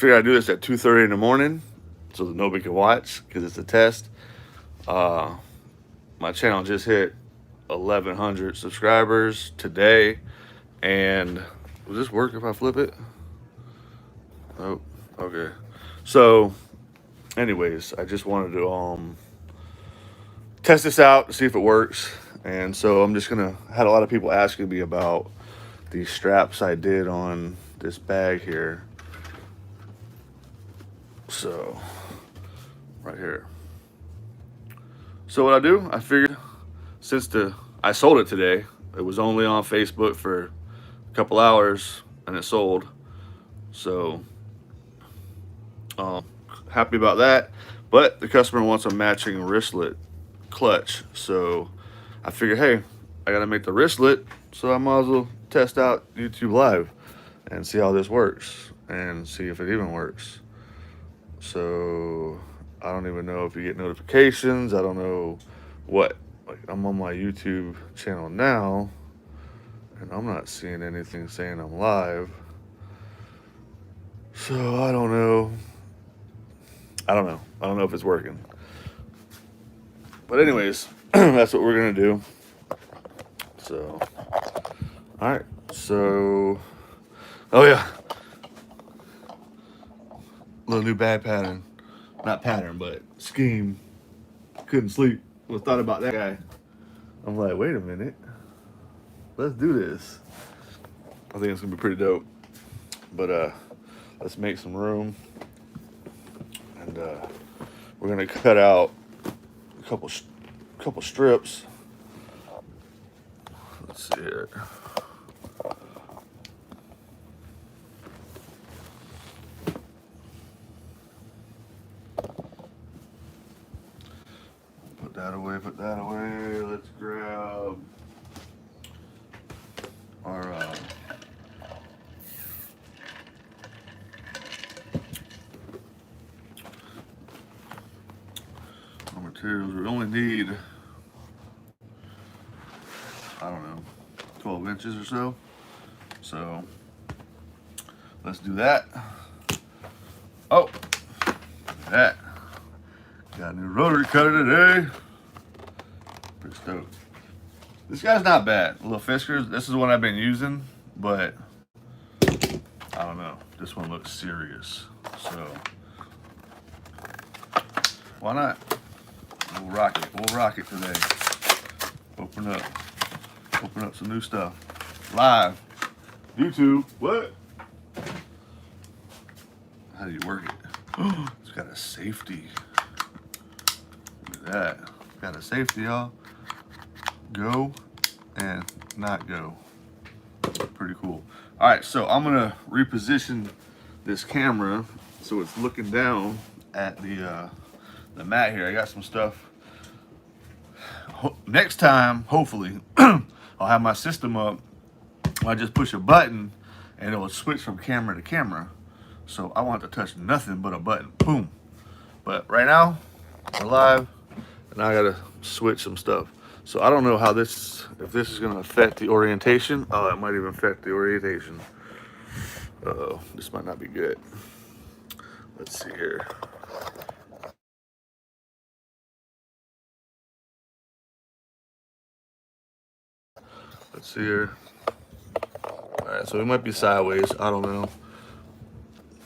figured I'd do this at 2:30 in the morning so that nobody can watch because it's a test. Uh, my channel just hit 1,100 subscribers today, and will this work if I flip it? Oh, okay. So, anyways, I just wanted to test this out to see if it works, and so I'm just gonna. Had a lot of people asking me about these straps I did on this bag here. So, right here. So what I do, I figured since I sold it today, it was only on Facebook for a couple hours and it sold. So happy about that. But the customer wants a matching wristlet clutch. So I figured, hey, I gotta make the wristlet, so I might as well test out YouTube Live and see how this works and see if it even works. So I don't even know if you get notifications. I don't know what. Like, I'm on my YouTube channel now, and I'm not seeing anything saying I'm live. So I don't know. I don't know. I don't know if it's working. But anyways, that's what we're gonna do. So, all right. So, oh yeah, little new bad pattern. Not pattern, but scheme. Couldn't sleep. Well, thought about that guy. I'm like, wait a minute. Let's do this. I think it's gonna be pretty dope. But let's make some room, and we're gonna cut out a couple strips. Let's see here. Put that away. Put that away. Let's grab our materials. We only need, I don't know, 12 inches or so. So let's do that. Oh, look at that. Got a new rotary cutter today. Pretty stoked. This guy's not bad. Little Fiskars. This is one I've been using, but I don't know. This one looks serious. So why not? We'll rock it. We'll rock it today. Open up some new stuff. Live. YouTube. What? How do you work it? It's got a safety. Look at that. Got a safety, y'all. Go and not go. Pretty cool. All right, so I'm gonna reposition this camera so it's looking down at the mat here. I got some stuff. Next time, hopefully, I'll have my system up. I just push a button and it will switch from camera to camera. So I won't have to touch nothing but a button. Boom. But right now, we're live, and I gotta switch some stuff. So I don't know how if this is gonna affect the orientation. Oh, it might even affect the orientation. Uh-oh, this might not be good. Let's see here. Let's see here. All right, so it might be sideways. I don't know.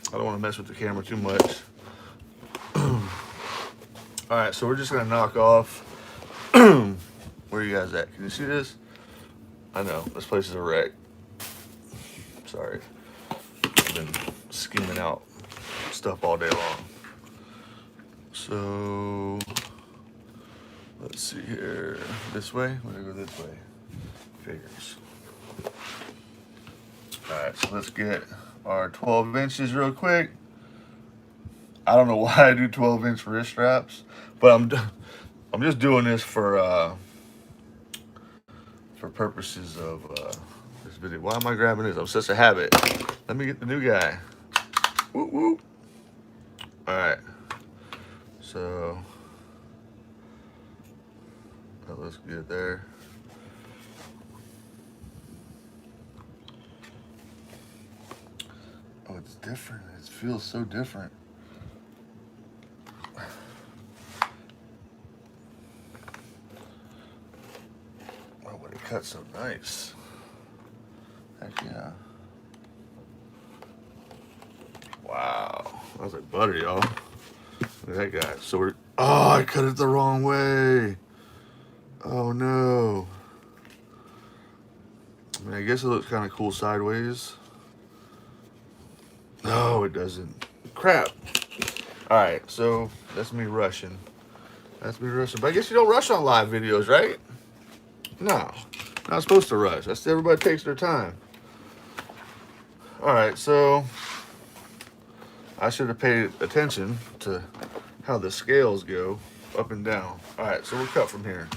I don't want to mess with the camera too much. All right, so we're just gonna knock off. Where are you guys at? Can you see this? I know, this place is a wreck. Sorry. I've been scheming out stuff all day long. So, let's see here. This way? We're gonna go this way. Figures. All right, so let's get our 12 inches real quick. I don't know why I do 12-inch wrist straps, but I'm just doing this for purposes of this video. Why am I grabbing this? I'm such a habit. Let me get the new guy. Whoop whoop. All right. So that looks good there. Oh, it's different. It feels so different. Oh, but it cuts so nice. Heck yeah. Wow. That was like butter, y'all. Look at that guy. So we're, oh, I cut it the wrong way. Oh no. I mean, I guess it looks kind of cool sideways. No, it doesn't. Crap. All right, so that's me rushing. That's me rushing. But I guess you don't rush on live videos, right? No, not supposed to rush. That's everybody takes their time. All right, so I should have paid attention to how the scales go up and down. All right, so we'll cut from here.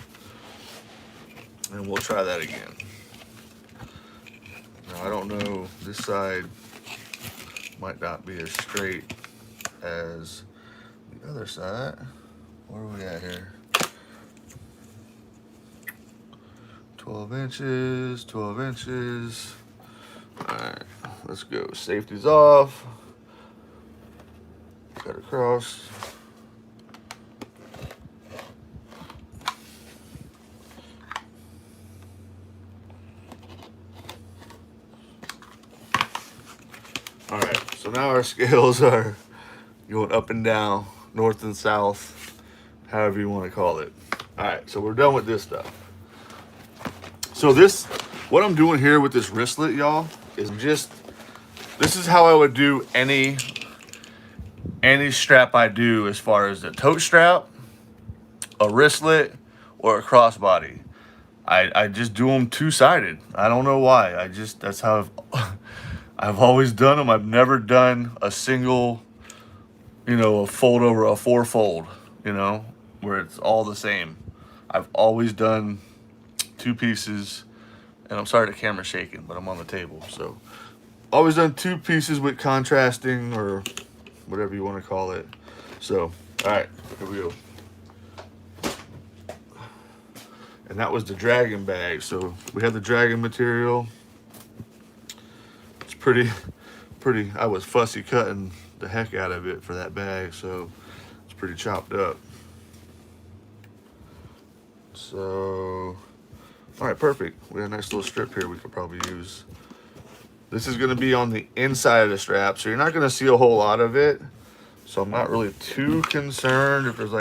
And we'll try that again. Now, I don't know, this side might not be as straight as the other side. Where are we at here? 12 inches, 12 inches. All right, let's go. Safety's off. Cut across. All right, so now our scales are going up and down, north and south, however you want to call it. All right, so we're done with this stuff. So what I'm doing here with this wristlet, y'all, is this is how I would do any strap I do, as far as the tote strap, a wristlet, or a crossbody. I just do them two-sided. I don't know why. That's how I've always done them. I've never done a single, a fold over a four-fold, where it's all the same. I've always done two pieces, and I'm sorry the camera's shaking, but I'm on the table. So always done two pieces with contrasting, or whatever you want to call it. So, all right, here we go. And that was the dragon bag. So we had the dragon material. It's pretty, I was fussy cutting the heck out of it for that bag, so it's pretty chopped up. So, all right, perfect. We have a nice little strip here we could probably use. This is gonna be on the inside of the strap, so you're not gonna see a whole lot of it. So I'm not really too concerned if there's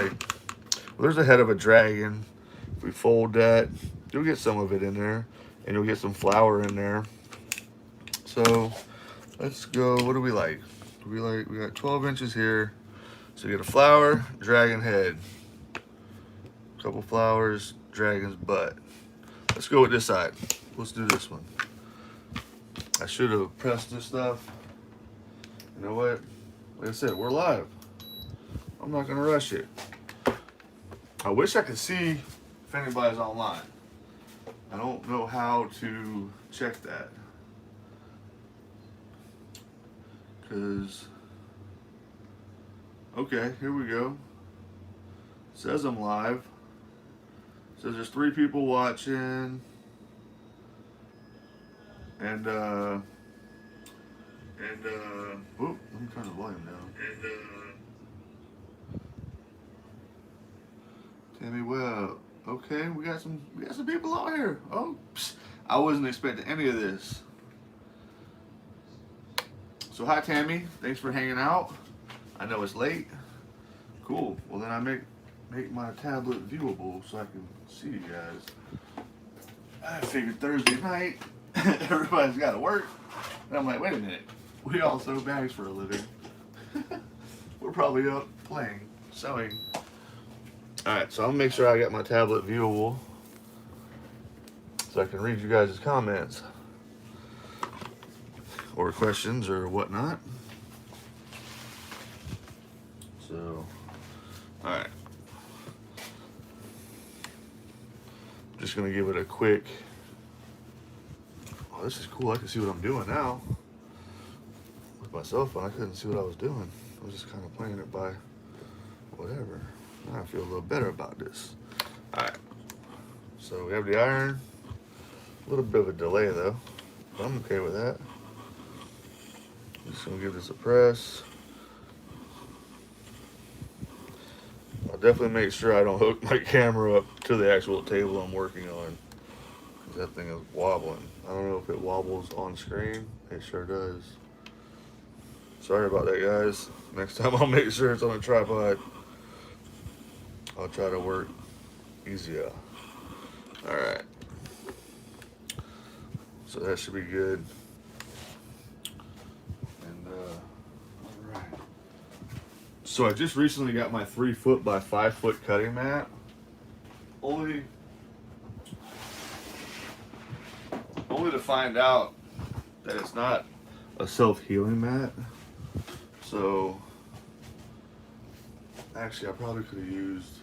there's the head of a dragon. If we fold that, you'll get some of it in there, and you'll get some flour in there. So let's go, what do we like? We got 12 inches here. So you get a flower, dragon head, a couple flowers, dragon's butt. Let's go with this side. Let's do this one. I should have pressed this stuff. You know what? Like I said, we're live. I'm not gonna rush it. I wish I could see if anybody's online. I don't know how to check that. Okay, here we go. It says I'm live. It says there's 3 people watching. And oop, let me turn the volume down. Tammy Webb. Okay, we got some people out here. Oh, I wasn't expecting any of this. So hi Tammy, thanks for hanging out. I know it's late. Cool. Well then I make my tablet viewable so I can see you guys. I figured Thursday night everybody's got to work, and I'm like, wait a minute, we all sew bags for a living. We're probably up playing, sewing. All right, so I'll make sure I got my tablet viewable so I can read you guys' comments or questions or whatnot. So, all right. Just gonna give it a quick. Oh, this is cool. I can see what I'm doing now. With my cell phone, I couldn't see what I was doing. I was just kind of playing it by whatever. Now I feel a little better about this. All right. So we have the iron. A little bit of a delay though, but I'm okay with that. Just gonna give this a press. I'll definitely make sure I don't hook my camera up to the actual table I'm working on. That thing is wobbling. I don't know if it wobbles on screen. It sure does. Sorry about that, guys. Next time I'll make sure it's on a tripod. I'll try to work easier. Alright. So that should be good. And alright. So I just recently got my 3 foot by 5 foot cutting mat. Only to find out that it's not a self-healing mat. So actually I probably could have used,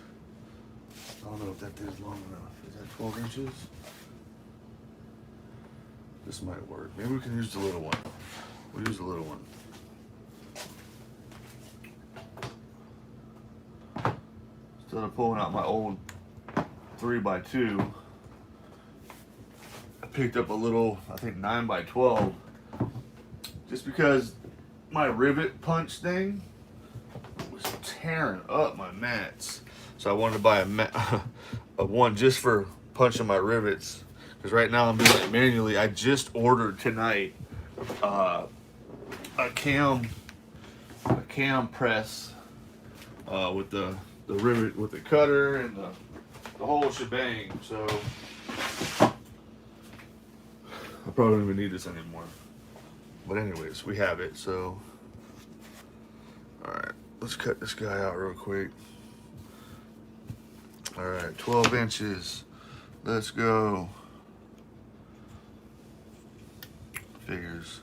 I don't know if that is long enough. Is that 12 inches? This might work. Maybe we can use the little one. We'll use the little one. Instead of pulling out my old 3x2, I picked up a little, I think 9x12, just because my rivet punch thing was tearing up my mats. So I wanted to buy a one just for punching my rivets, because right now I'm doing it manually. I just ordered tonight a cam press with the rivet with the cutter and the whole shebang. So I probably don't even need this anymore. But anyways, we have it. So all right, let's cut this guy out real quick. All right, 12 inches. Let's go. Figures.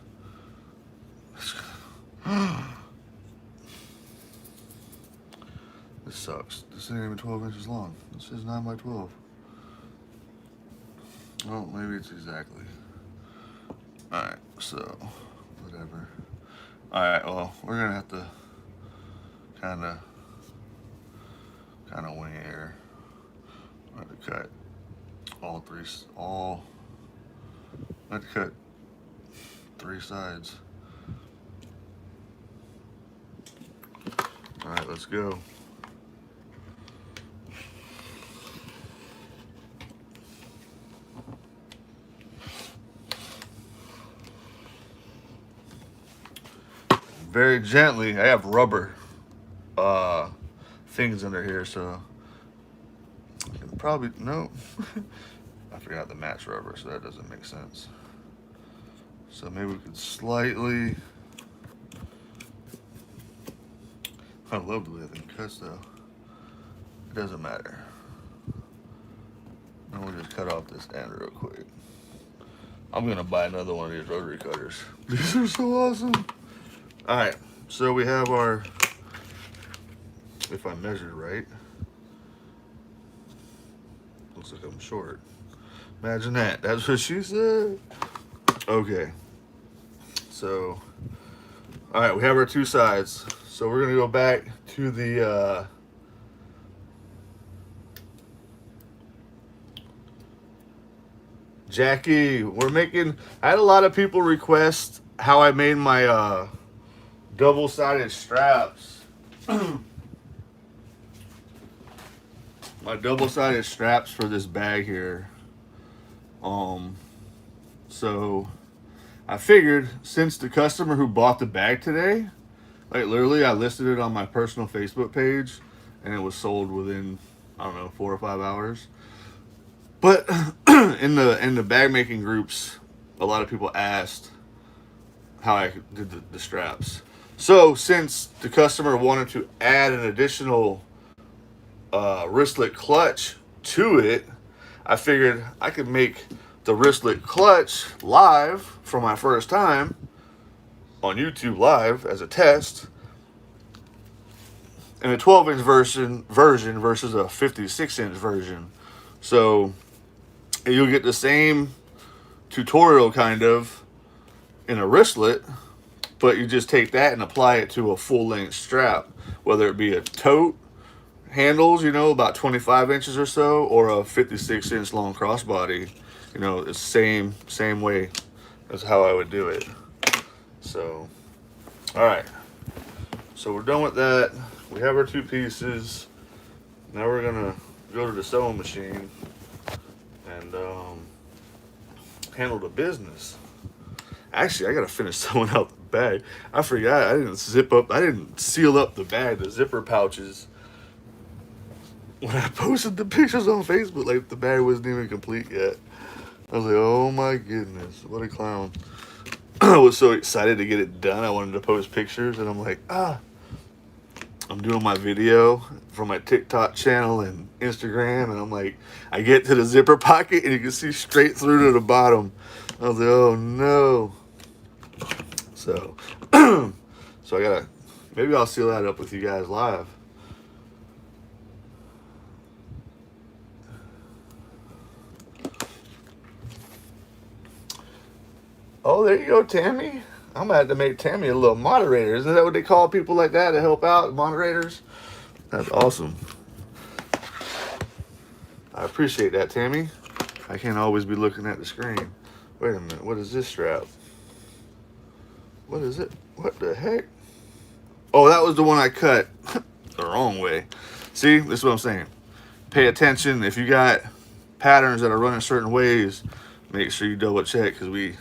This sucks. This ain't even 12 inches long. This is 9x12. Oh, maybe it's exactly. Alright, so, whatever. Alright, well, we're gonna have to kinda wing it here. I have to cut I have to cut 3 sides. Alright, let's go. Very gently. I have rubber things under here, so I can probably, no. I forgot the match rubber, so that doesn't make sense. So maybe we could slightly, I love the way that thing cuts though. It doesn't matter. And we'll just cut off this end real quick. I'm gonna buy another one of these rotary cutters. These are so awesome. All right, so we have our, if I measured right, looks like I'm short. Imagine that, that's what she said. Okay, so, all right, we have our 2 sides. So we're gonna go back to the, Jackie, I had a lot of people request how I made my, double-sided straps. My double-sided straps for this bag here. So I figured, since the customer who bought the bag today, like literally I listed it on my personal Facebook page and it was sold within, I don't know, 4 or 5 hours. But in the bag making groups, a lot of people asked how I did the straps. So since the customer wanted to add an additional wristlet clutch to it, I figured I could make the wristlet clutch live for my first time on YouTube live as a test in a 12-inch version versus a 56-inch version. So you'll get the same tutorial kind of in a wristlet, but you just take that and apply it to a full-length strap, whether it be a tote handles, about 25 inches or so, or a 56-inch long crossbody. It's same way as how I would do it. So All right, so we're done with that. We have our 2 pieces. Now we're gonna go to the sewing machine and handle the business. Actually, I gotta finish sewing out the bag. I forgot I didn't seal up the bag, the zipper pouches. When I posted the pictures on Facebook, like the bag wasn't even complete yet. I was like, oh my goodness, what a clown. I was so excited to get it done. I wanted to post pictures, and I'm like, I'm doing my video for my TikTok channel and Instagram, and I'm like, I get to the zipper pocket, and you can see straight through to the bottom. I was like, oh no. So, so I gotta, maybe I'll seal that up with you guys live. Oh, there you go, Tammy. I'm gonna have to make Tammy a little moderator. Isn't that what they call people like that to help out, moderators? That's awesome. I appreciate that, Tammy. I can't always be looking at the screen. Wait a minute, what is this strap? What is it? What the heck? Oh, that was the one I cut the wrong way. See, this is what I'm saying. Pay attention. If you got patterns that are running certain ways, make sure you double check, because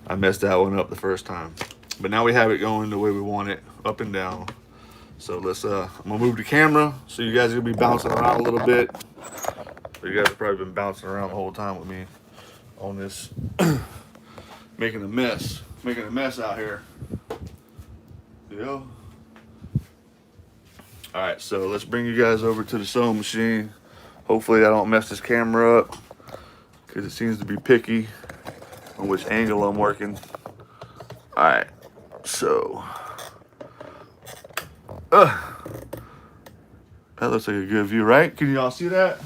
I messed that one up the first time. But now we have it going the way we want it, up and down. So let's, I'm gonna move the camera so you guys are gonna be bouncing around a little bit. So you guys have probably been bouncing around the whole time with me on this, making a mess out here. Yeah. All right, so let's bring you guys over to the sewing machine. Hopefully I don't mess this camera up, because it seems to be picky on which angle I'm working. All right, so that looks like a good view, right? Can y'all see that?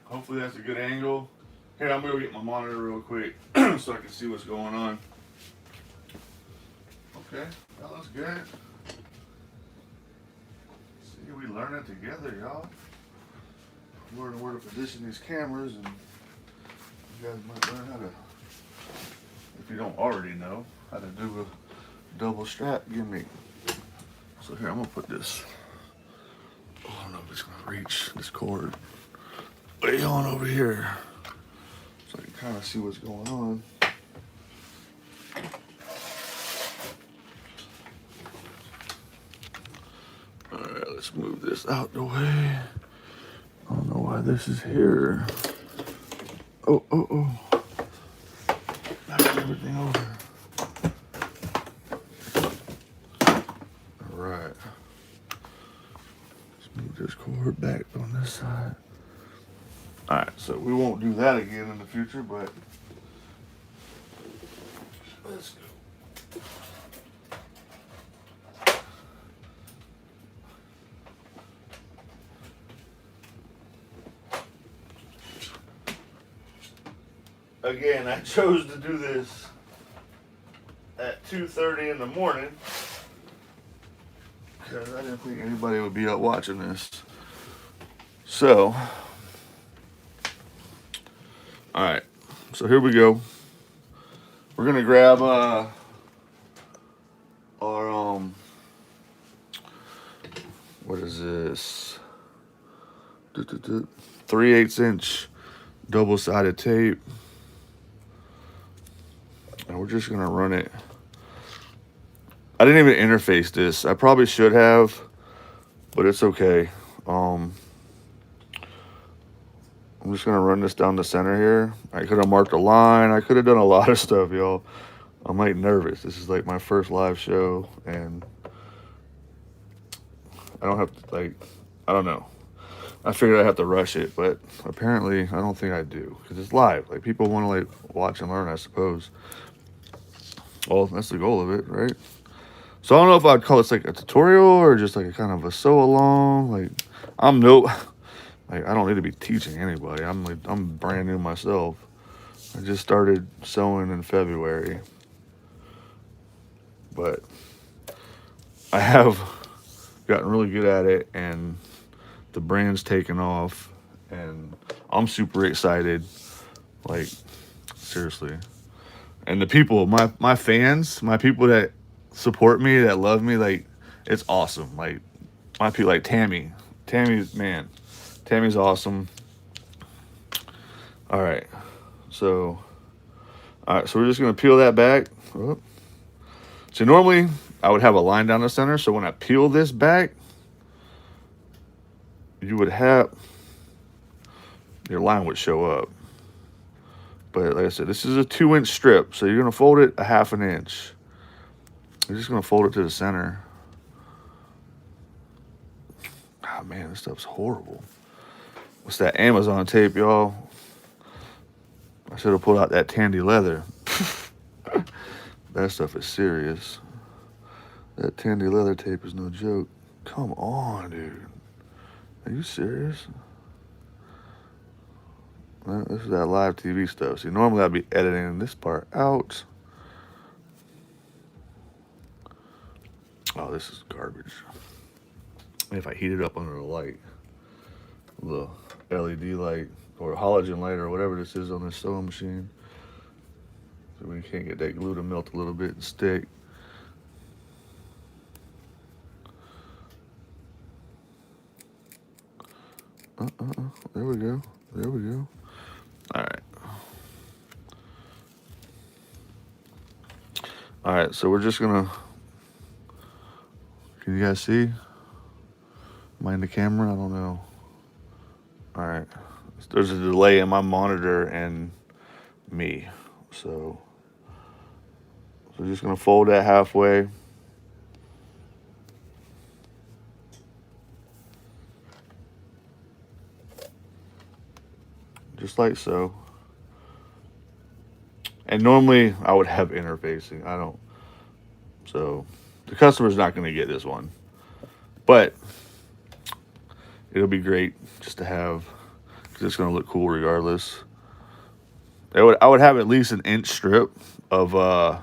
Hopefully that's a good angle. Here, I'm gonna go get my monitor real quick so I can see what's going on. Okay, that looks good. See, we learn it together, y'all. Learn where to position these cameras, and you guys might learn how to, if you don't already know, how to do a double strap gimmick. So here, I'm gonna put this, oh, I don't know if it's gonna reach this cord way on over here, so I can kind of see what's going on. All right, let's move this out the way. I don't know why this is here. Oh. Back everything over. All right. Let's move this cord back on this side. All right, so we won't do that again in the future, but let's go. Again, I chose to do this at 2:30 in the morning because I didn't think anybody would be up watching this. So, all right, so here we go. We're gonna grab our what is this? 3/8 inch double-sided tape. And we're just gonna run it. I didn't even interface this. I probably should have, but it's okay. I'm just gonna run this down the center here. I could have marked a line. I could have done a lot of stuff, y'all. I'm like nervous. This is like my first live show, and I don't have to, like, I don't know. I figured I'd have to rush it, but apparently I don't think I do, because it's live. Like, people want to like watch and learn, I suppose. Well, that's the goal of it, right? So I don't know if I'd call this like a tutorial or just like a kind of a sew along. Like, I don't need to be teaching anybody. I'm brand new myself. I just started sewing in February, but I have gotten really good at it, and the brand's taken off, and I'm super excited. Like, seriously. And the people, my fans, my people that support me, that love me, like, it's awesome. Like, my people, like Tammy's, man, Tammy's awesome. All right, so we're just gonna peel that back. Oh. So normally I would have a line down the center. So when I peel this back, you would have your line would show up. But like I said, this is a 2-inch strip, so you're gonna fold it a 1/2 inch. You're just gonna fold it to the center. Oh man, this stuff's horrible. What's that Amazon tape, y'all? I should have pulled out that Tandy leather. That stuff is serious. That Tandy leather tape is no joke. Come on, dude. Are you serious? Well, this is that live TV stuff. See, normally I'd be editing this part out. Oh, this is garbage. If I heat it up under the light, the LED light or halogen light or whatever this is on this sewing machine, so we can't get that glue to melt a little bit and stick. There we go. There we go. All right. All right, so we're just gonna, can you guys see? Am I in the camera? I don't know. All right. There's a delay in my monitor and me. So we're just gonna fold that halfway. Just like so. And normally I would have interfacing. I don't. So the customer's not going to get this one. But it'll be great just to have, because it's going to look cool regardless. I would have at least an inch strip of, I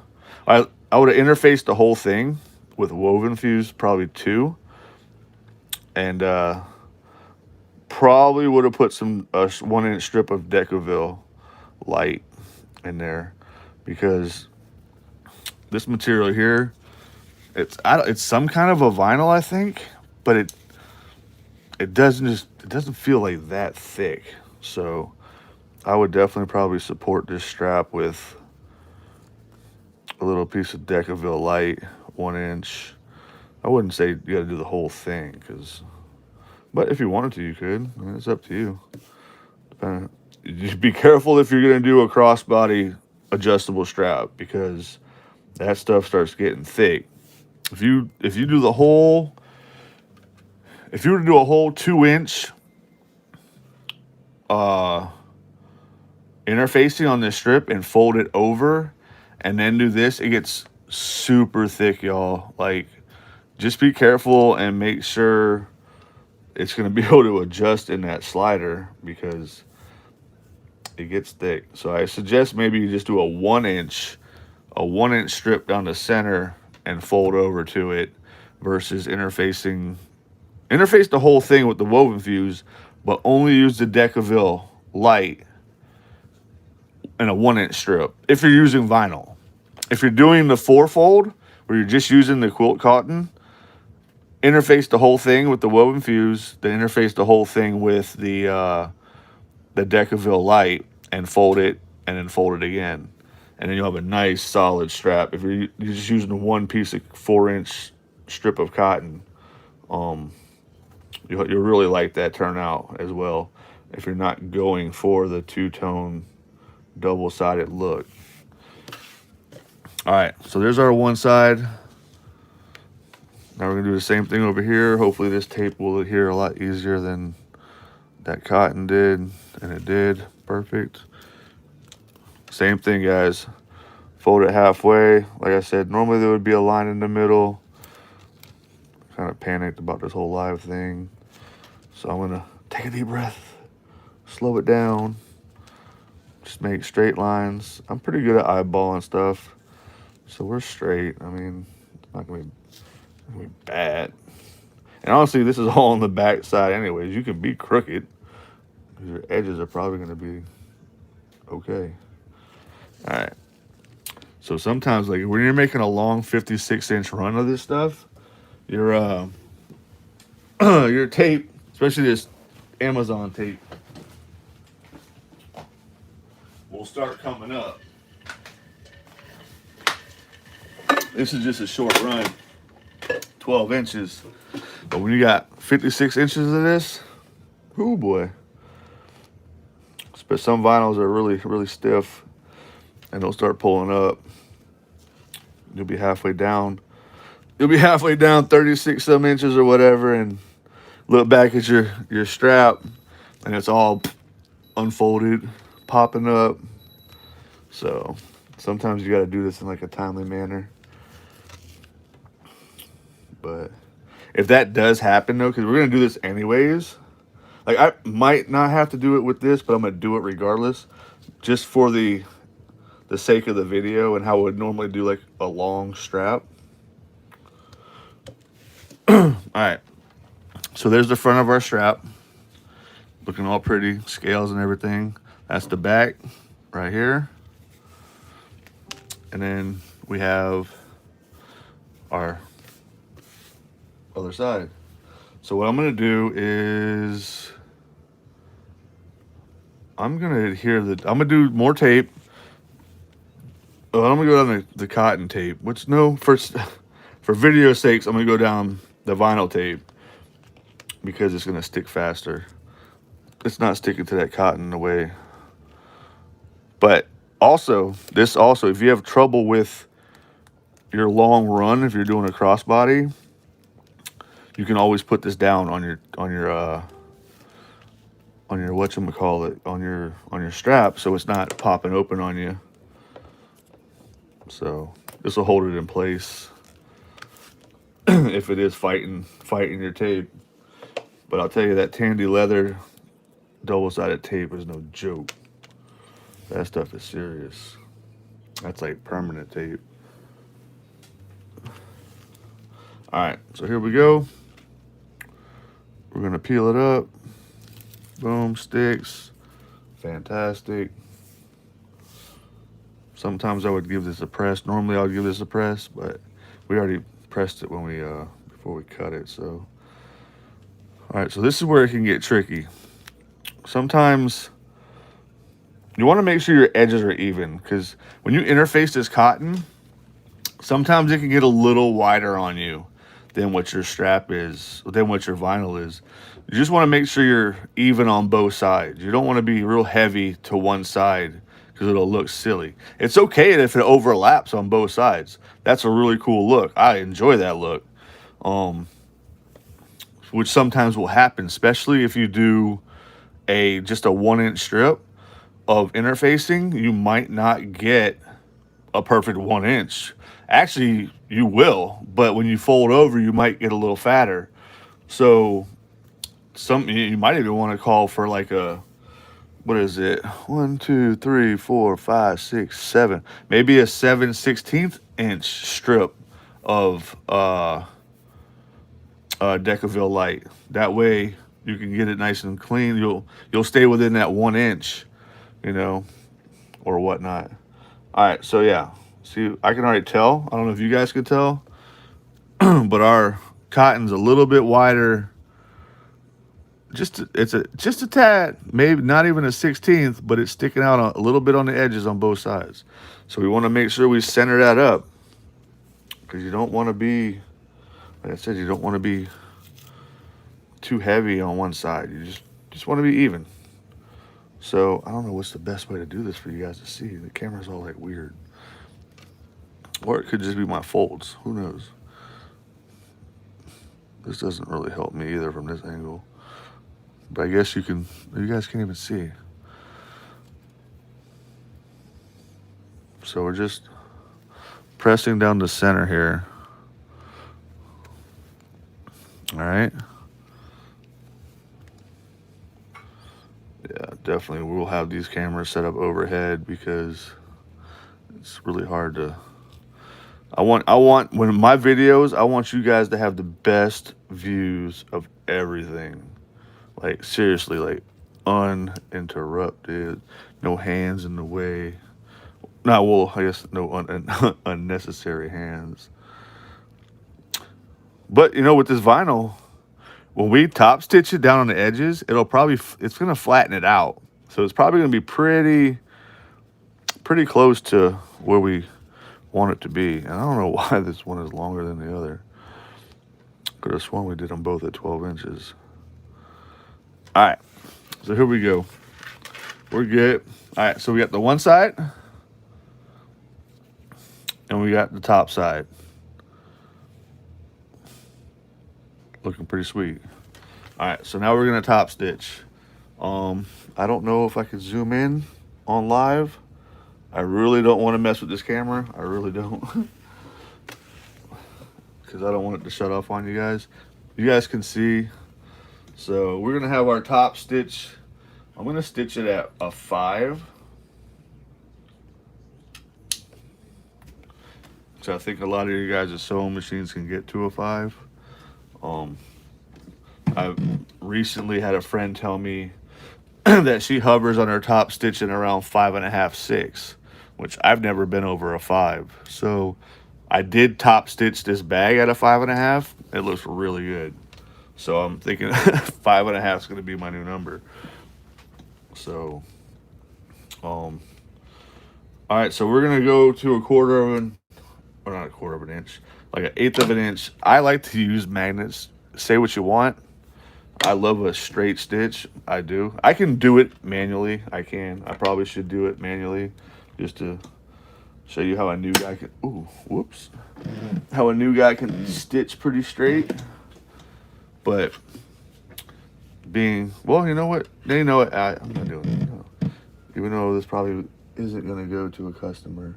would have interfaced the whole thing with woven fuse, probably 2. And probably would have put some 1-inch strip of Decaville light in there, because this material here, it's some kind of a vinyl, I think, but it doesn't feel like that thick. So I would definitely probably support this strap with a little piece of Decaville light, 1 inch. I wouldn't say you got to do the whole thing, but if you wanted to, you could. I mean, it's up to you. Just be careful if you're going to do a crossbody adjustable strap, because that stuff starts getting thick. If you do the whole, if you were to do a whole 2-inch interfacing on this strip and fold it over and then do this, it gets super thick, y'all. Like, just be careful and make sure it's going to be able to adjust in that slider, because it gets thick. So I suggest maybe you just do a 1-inch strip down the center and fold over to it, versus interface the whole thing with the woven fuse, but only use the Decaville light in a 1-inch strip if you're using vinyl. If you're doing the 4-fold, where you're just using the quilt cotton, interface the whole thing with the woven fuse, then interface the whole thing with the Decaville light, and fold it, and then fold it again. And then you'll have a nice solid strap. If you're just using one piece of 4-inch strip of cotton, you'll really like that turnout as well, if you're not going for the 2-tone double-sided look. All right, so there's our one side. Now we're gonna do the same thing over here. Hopefully this tape will adhere a lot easier than that cotton did, and it did. Perfect. Same thing, guys. Fold it halfway. Like I said, normally there would be a line in the middle. Kind of panicked about this whole live thing, so I'm gonna take a deep breath, slow it down, just make straight lines. I'm pretty good at eyeballing stuff, so we're straight. I mean, it's not gonna be bad. And honestly, this is all on the back side anyways. You can be crooked. Your edges are probably going to be okay. All right. So sometimes, like when you're making a long 56-inch run of this stuff, your your tape, especially this Amazon tape, will start coming up. This is just a short run, 12 inches. But when you got 56 inches of this, oh boy. But some vinyls are really, really stiff and they'll start pulling up. You'll be halfway down. You'll be halfway down 36 some inches or whatever and look back at your strap and it's all unfolded, popping up. So sometimes you got to do this in like a timely manner. But if that does happen though, because we're going to do this anyways, like I might not have to do it with this, but I'm going to do it regardless, just for the sake of the video and how I would normally do like a long strap. All right. So there's the front of our strap. Looking all pretty, scales and everything. That's the back right here. And then we have our other side. So what I'm going to do is I'm going to do more tape. Oh, I'm going to go down the cotton tape, which no, for video sakes, I'm going to go down the vinyl tape because it's going to stick faster. It's not sticking to that cotton in a way. But also, if you have trouble with your long run, if you're doing a crossbody, you can always put this down on your whatchamacallit, on your strap, so it's not popping open on you. So this will hold it in place if it is fighting your tape. But I'll tell you, that Tandy leather double-sided tape is no joke. That stuff is serious. That's like permanent tape. All right, so here we go. We're gonna peel it up. Boom, sticks. Fantastic. Sometimes I would give this a press. Normally I would give this a press, but we already pressed it when we before we cut it. So, all right, so this is where it can get tricky. Sometimes you want to make sure your edges are even, because when you interface this cotton, sometimes it can get a little wider on you than what your strap is, than what your vinyl is. You just want to make sure you're even on both sides. You don't want to be real heavy to one side because it'll look silly. It's okay if it overlaps on both sides. That's a really cool look. I enjoy that look, which sometimes will happen, especially if you do just a 1-inch strip of interfacing. You might not get a perfect 1 inch. Actually, you will, but when you fold over, you might get a little fatter. So you might even want to call for like a, what is it? 1, 2, 3, 4, 5, 6, 7. Maybe a 7/16 inch strip of Decaville light. That way you can get it nice and clean. You'll stay within that 1 inch, or whatnot. All right, so yeah. See, I can already tell. I don't know if you guys can tell, but our cotton's a little bit wider. It's just a tad, maybe not even a 16th, but it's sticking out a little bit on the edges on both sides. So we want to make sure we center that up, because you don't want to be, like I said, you don't want to be too heavy on one side. You just want to be even. So I don't know what's the best way to do this for you guys to see. The camera's all like weird. Or it could just be my folds. Who knows? This doesn't really help me either from this angle. But I guess you guys can't even see. So we're just pressing down the center here. All right. Yeah, definitely we'll have these cameras set up overhead because it's really hard to... I want when my videos, I want you guys to have the best views of everything. Like seriously, like uninterrupted. No hands in the way. No, well, I guess no unnecessary hands. But you know, with this vinyl, when we top stitch it down on the edges, it's gonna flatten it out. So it's probably gonna be pretty close to where we want it to be. And I don't know why this one is longer than the other. Could have sworn we did them both at 12 inches. All right, so here we go. We're good. All right, so we got the one side and we got the top side. Looking pretty sweet. All right, so now we're gonna top stitch. I don't know if I could zoom in on live. I really don't want to mess with this camera. I really don't. Because I don't want it to shut off on you guys. You guys can see. So we're gonna have our top stitch. I'm gonna stitch it at a 5. So I think a lot of you guys' sewing machines can get to a 5. I recently had a friend tell me that she hovers on her top stitching around 5.5, 6, which I've never been over a 5. So I did top stitch this bag at a 5.5. It looks really good. So I'm thinking 5.5 is going to be my new number. So, all right, so we're going to go to a quarter of an, or not a quarter of an inch, like an eighth of an inch. I like to use magnets. Say what you want. I love a straight stitch. I do. I can do it manually. I probably should do it manually just to show you how a new guy can, ooh, whoops. How a new guy can stitch pretty straight. But well, you know what? They know it. I'm not doing it. No. Even though this probably isn't going to go to a customer.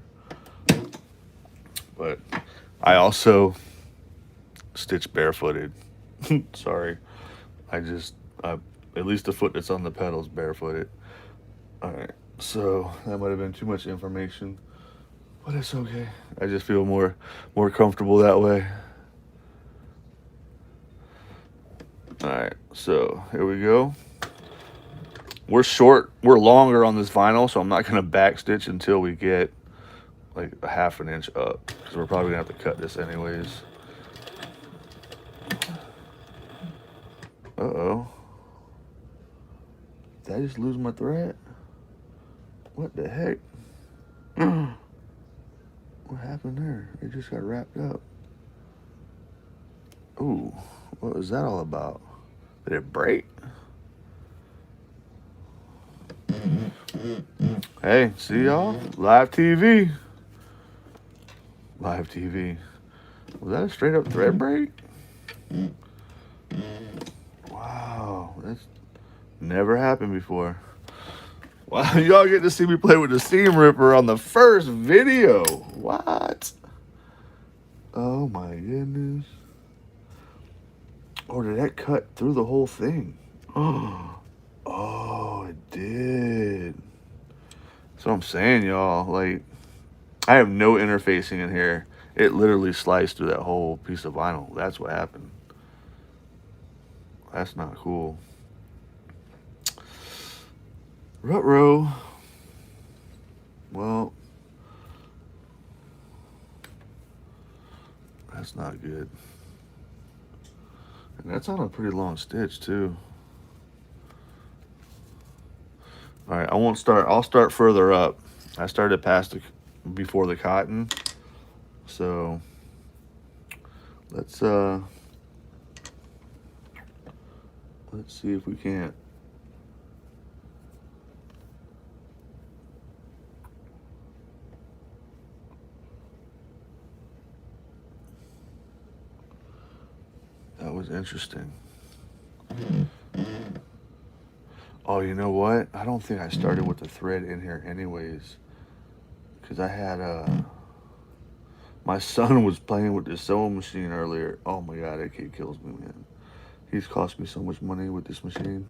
But I also stitch barefooted. Sorry. At least the foot that's on the pedal's barefooted. All right, so that might have been too much information, but it's okay. I just feel more comfortable that way. All right, so here we go. We're longer on this vinyl, so I'm not gonna back stitch until we get like a 1/2 inch up, because we're probably gonna have to cut this anyways. Uh-oh. Did I just lose my thread? What the heck? What happened there? It just got wrapped up. Ooh, what was that all about? Did it break? Hey, see y'all? Live TV. Live TV. Was that a straight up thread break? Wow, that's never happened before. Wow, y'all get to see me play with the seam ripper on the first video. What? Oh my goodness. Or did that cut through the whole thing? Oh, it did. That's what I'm saying, y'all. Like, I have no interfacing in here. It literally sliced through that whole piece of vinyl. That's what happened. That's not cool. Ruh-roh. Well, that's not good. And that's on a pretty long stitch too. All right, I'll start further up. I started before the cotton. So let's see if we can't. That was interesting. Oh, you know what? I don't think I started with the thread in here anyways. Because I had, my son was playing with this sewing machine earlier. Oh my God, that kid kills me, man. He's cost me so much money with this machine.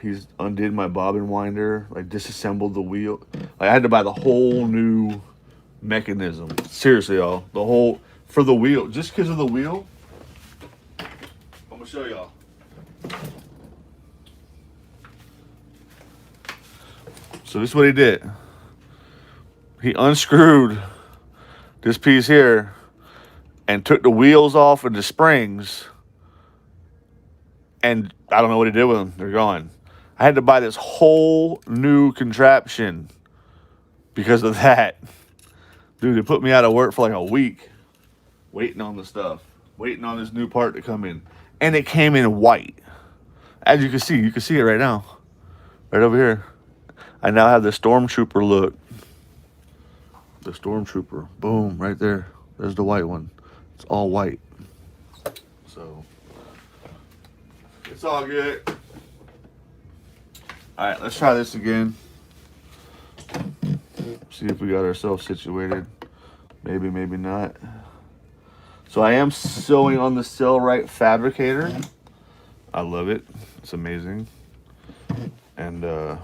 He's undid my bobbin winder, like disassembled the wheel. Like, I had to buy the whole new mechanism. Seriously, y'all. For the wheel. Just because of the wheel. I'm going to show y'all. So this is what he did. He unscrewed this piece here and took the wheels off and the springs. And I don't know what he did with them. They're gone. I had to buy this whole new contraption because of that. Dude, it put me out of work for like a week waiting on the stuff, waiting on this new part to come in. And it came in white. As you can see it right now. Right over here. I now have the Stormtrooper look. The Stormtrooper. Boom, right there. There's the white one. It's all white. So, it's all good. All right, let's try this again. See if we got ourselves situated. Maybe, maybe not. So I am sewing on the Cellrite Fabricator. I love it. It's amazing. And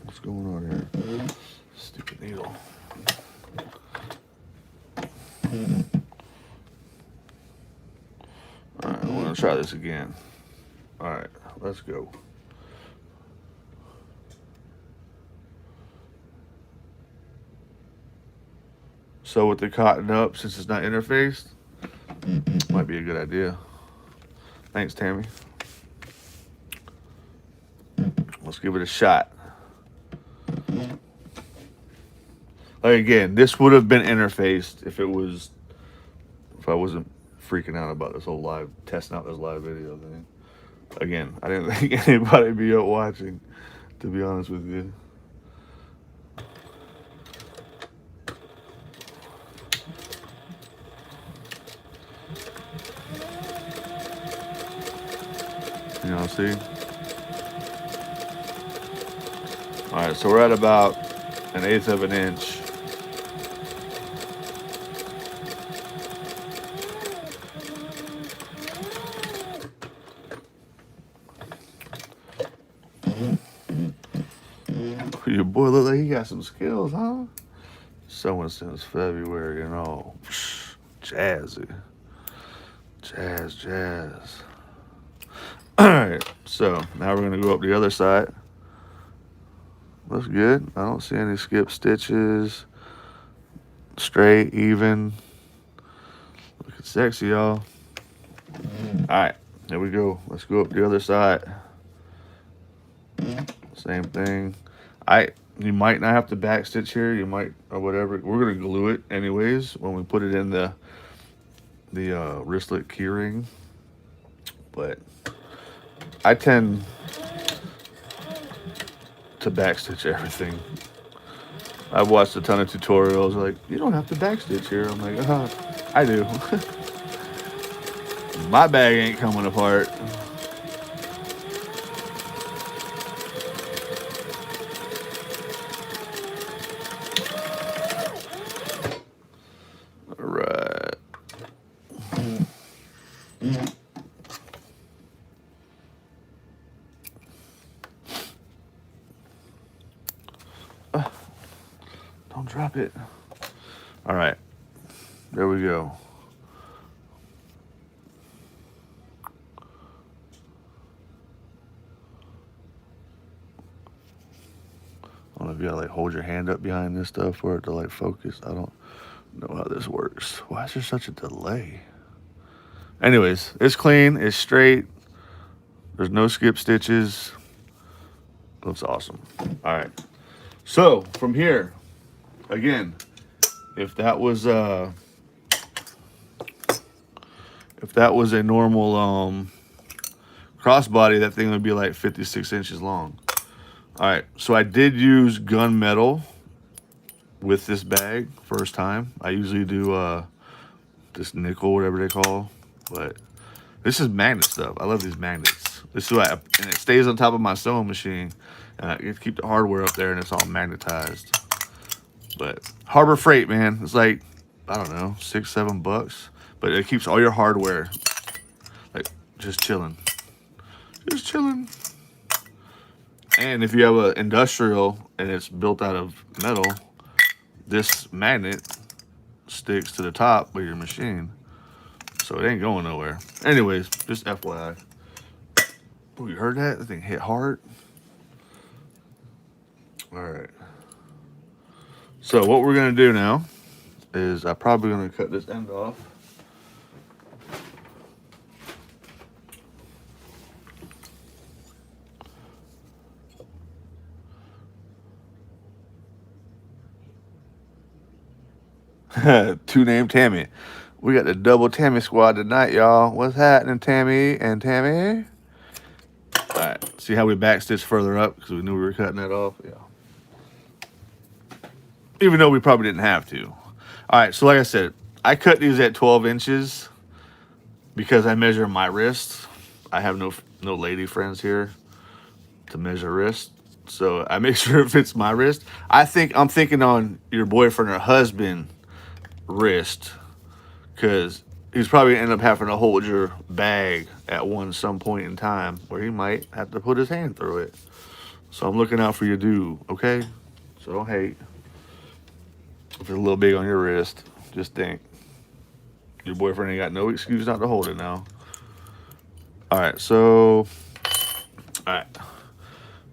what's going on here? Stupid needle. Alright, I'm gonna try this again. Alright, let's go. So with the cotton up, since it's not interfaced, might be a good idea. Thanks, Tammy. Let's give it a shot. Like again, this would have been interfaced if I wasn't freaking out about this whole testing out this live video thing. Again, I didn't think anybody would be out watching, to be honest with you. You know, see? All right, so we're at about 1/8 of an inch. Your boy look like he got some skills, huh? Sewing since February, you know. Jazzy. Jazz. Alright, so now we're going to go up the other side. Looks good. I don't see any skip stitches. Straight, even. Looking sexy, y'all. Alright, there we go. Let's go up the other side. Same thing. You might not have to back stitch here. You might, or whatever. We're going to glue it anyways when we put it in the wristlet key ring. But I tend to backstitch everything. I've watched a ton of tutorials like, you don't have to backstitch here. I'm like, I do. My bag ain't coming apart. All right. Don't drop it. All right, there we go. I don't know if you gotta like hold your hand up behind this stuff for it to like focus. I don't know how this works. Why is there such a delay? Anyways, it's clean, it's straight. There's no skip stitches. Looks awesome. All right. So from here, again, if that was a normal crossbody, that thing would be like 56 inches long. All right, so I did use gunmetal with this bag first time. I usually do this nickel, whatever they call, but this is magnet stuff. I love these magnets. This is and it stays on top of my sewing machine. And I get to keep the hardware up there, and it's all magnetized. But Harbor Freight, man, it's like, I don't know, $6-7, but it keeps all your hardware like just chilling. And if you have an industrial and it's built out of metal, this magnet sticks to the top of your machine, so it ain't going nowhere. Anyways, just FYI. Oh, you heard that? The thing hit hard. All right. So what we're gonna do now is I'm probably gonna cut this end off. Two named Tammy. We got the double Tammy squad tonight, y'all. What's happening, Tammy and Tammy? All right. See how we backstitched further up because we knew we were cutting that off. Yeah. Even though we probably didn't have to. All right. So like I said, I cut these at 12 inches because I measure my wrist. I have no lady friends here to measure wrist. So I make sure it fits my wrist. I'm thinking on your boyfriend or husband wrist because he's probably gonna end up having to hold your bag at some point in time where he might have to put his hand through it. So I'm looking out for your dude, okay? So don't hate. If it's a little big on your wrist, just think. Your boyfriend ain't got no excuse not to hold it now. All right, so, all right.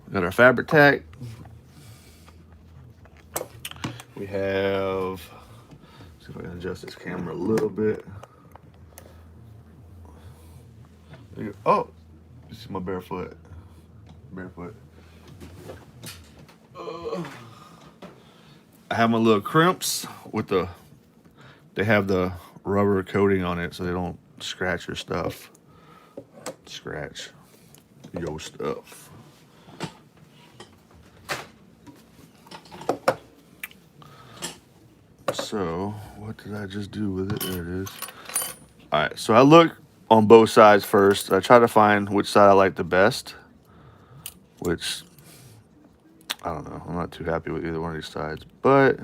We got our fabric tack. We have, let's see if I can adjust this camera a little bit. Oh, you see my barefoot. I have my little crimps with they have the rubber coating on it so they don't scratch your stuff. Scratch your stuff. So, what did I just do with it? There it is. All right, so I look on both sides first. I try to find which side I like the best, which, I don't know. I'm not too happy with either one of these sides, but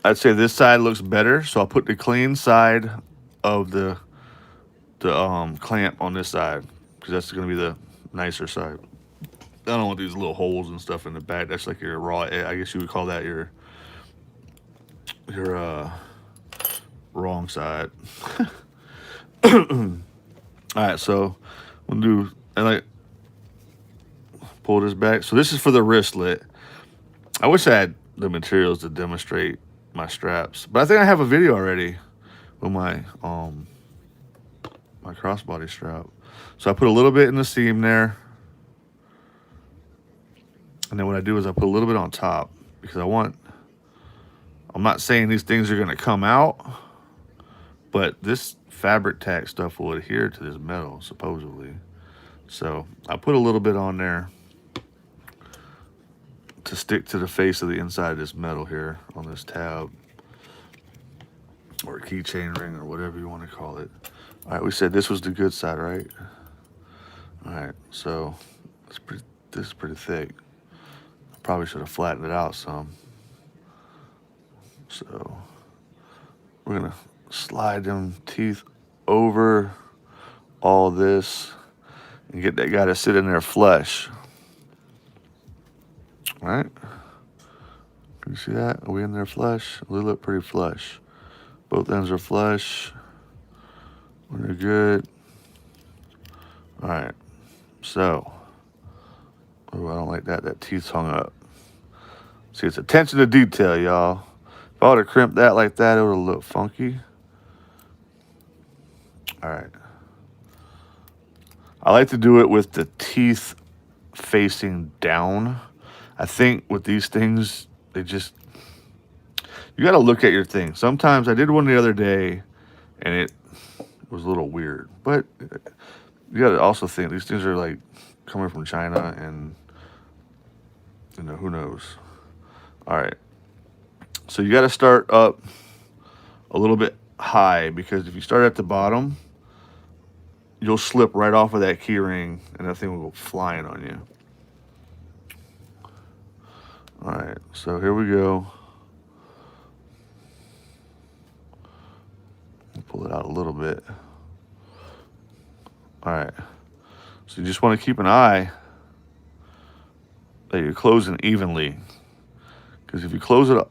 I'd say this side looks better, so I'll put the clean side of the clamp on this side because that's going to be the nicer side. I don't want these little holes and stuff in the back. That's like your raw edge. I guess you would call that your wrong side. All right, so we'll do and like pull this back. So this is for the wristlet. I wish I had the materials to demonstrate my straps, but I think I have a video already with my my crossbody strap. So I put a little bit in the seam there, and then what I do is I put a little bit on top because I'm not saying these things are going to come out, but this fabric tack stuff will adhere to this metal, supposedly. So I put a little bit on there to stick to the face of the inside of this metal here on this tab or keychain ring or whatever you want to call it. All right, we said this was the good side, right? All right, so this is pretty thick. I probably should have flattened it out some. So we're gonna slide them teeth over all this and get that guy to sit in there flush. All right? Can you see that? Are we in there flush? We look pretty flush. Both ends are flush. We're good. All right. So, oh, I don't like that. That teeth's hung up. See, it's attention to detail, y'all. If I would have crimped that like that, it would have looked funky. All right. I like to do it with the teeth facing down. I think with these things, you got to look at your thing. Sometimes I did one the other day, and it was a little weird. But you got to also think these things are like coming from China, and who knows. All right. So you got to start up a little bit high because if you start at the bottom, you'll slip right off of that key ring, and that thing will go flying on you. All right, so here we go. Pull it out a little bit. All right, so you just want to keep an eye that you're closing evenly, because if you close it a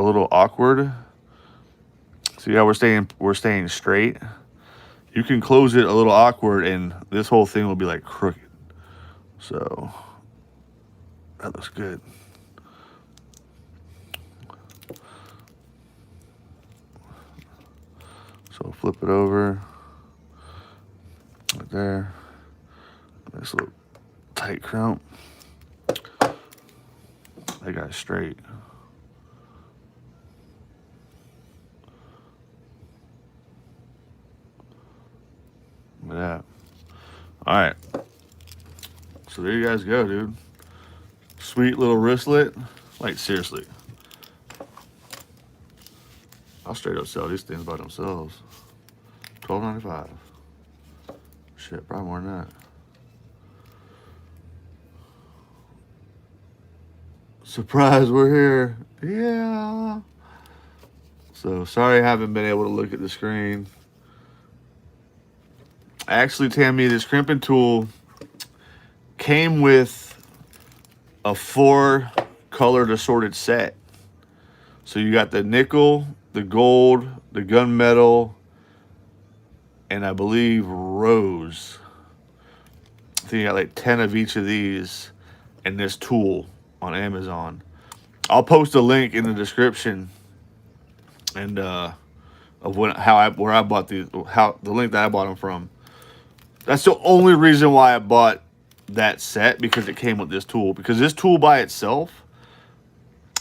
little awkward, see how we're staying straight. you can close it a little awkward and this whole thing will be like crooked. So that looks good. So flip it over right there. Nice little tight crimp. That guy's straight. Look at that. All right. So there you guys go, dude. Sweet little wristlet. Like, seriously. I'll straight up sell these things by themselves. $12.95. Shit, probably more than that. Surprise, we're here. Yeah. So sorry I haven't been able to look at the screen. Actually, Tammy, this crimping tool came with a 4-colored assorted set. So you got the nickel, the gold, the gunmetal, and I believe rose. I think you got like 10 of each of these in this tool on Amazon. I'll post a link in the description and of where I bought these, the link that I bought them from. That's the only reason why I bought that set, because it came with this tool. Because this tool by itself,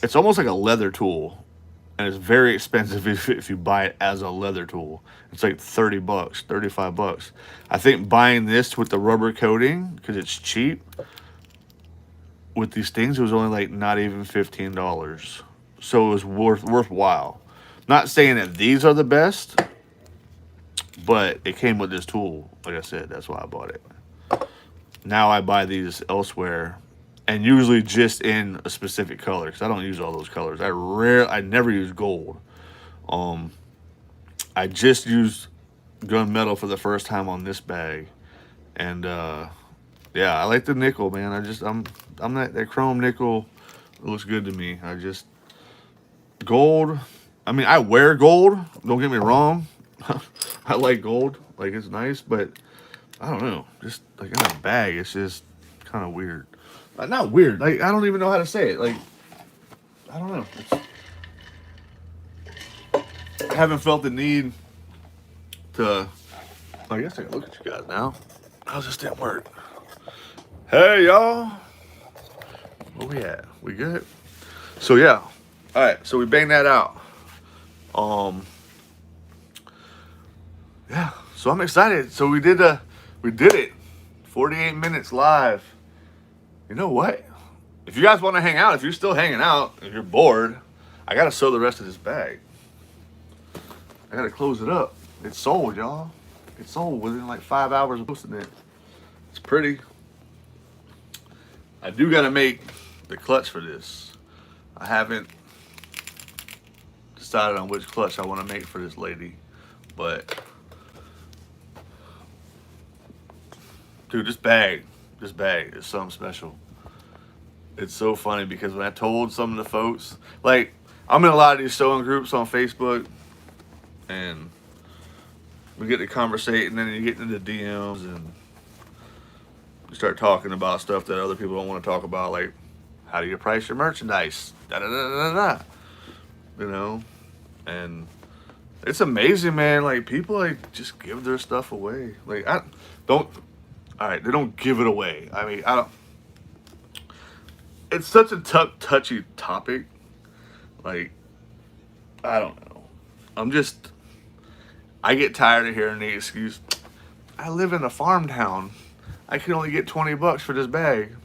it's almost like a leather tool, and it's very expensive if you buy it as a leather tool. It's like $30, $35. I think buying this with the rubber coating, because it's cheap, with these things, it was only like not even $15. So it was worthwhile. Not saying that these are the best, but it came with this tool. Like I said, that's why I bought it. Now I buy these elsewhere, and usually just in a specific color, because I don't use all those colors. I never use gold. I just used gunmetal for the first time on this bag, and yeah, I like the nickel, man. I'm that chrome nickel. It looks good to me. Gold. I mean, I wear gold. Don't get me wrong. I like gold. Like, it's nice, but I don't know. Just like in a bag, it's just kind of weird. Not weird. Like, I don't even know how to say it. Like, I don't know. I haven't felt the need to. I guess I can look at you guys now. How's this thing work? Hey, y'all. Where we at? We good? So yeah. All right. So we banged that out. Yeah. So I'm excited. So we did it. 48 minutes live. You know what? If you guys want to hang out, if you're still hanging out, if you're bored, I gotta sew the rest of this bag. I gotta close it up. It's sold, y'all. It's sold within like 5 hours of posting it. It's pretty. I do gotta make the clutch for this. I haven't decided on which clutch I want to make for this lady, but dude, this bag is something special. It's so funny because when I told some of the folks, like, I'm in a lot of these sewing groups on Facebook, and we get to conversate, and then you get into the DMs, and you start talking about stuff that other people don't want to talk about, like, how do you price your merchandise? Da da da da da. You know, and it's amazing, man. Like, people like just give their stuff away. Like, all right, they don't give it away. I mean, I don't. It's such a touchy topic. Like, I don't know. I get tired of hearing the excuse, I live in a farm town. I can only get $20 for this bag.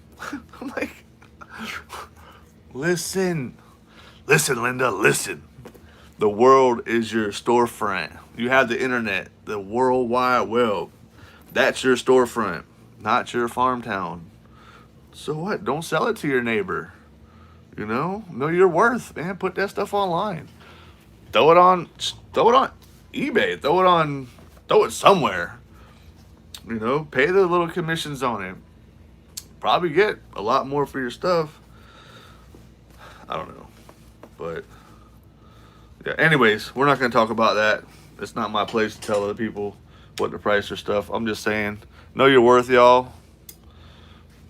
I'm like, listen, Linda, listen. The world is your storefront. You have the internet, the World Wide Web. That's your storefront, not your farm town. So what? Don't sell it to your neighbor. You know your worth, man. Put that stuff online. Throw it on eBay. Throw it somewhere. You know, pay the little commissions on it. Probably get a lot more for your stuff. I don't know, but yeah. Anyways, we're not going to talk about that. It's not my place to tell other people what the price or stuff. I'm just saying, know your worth, y'all.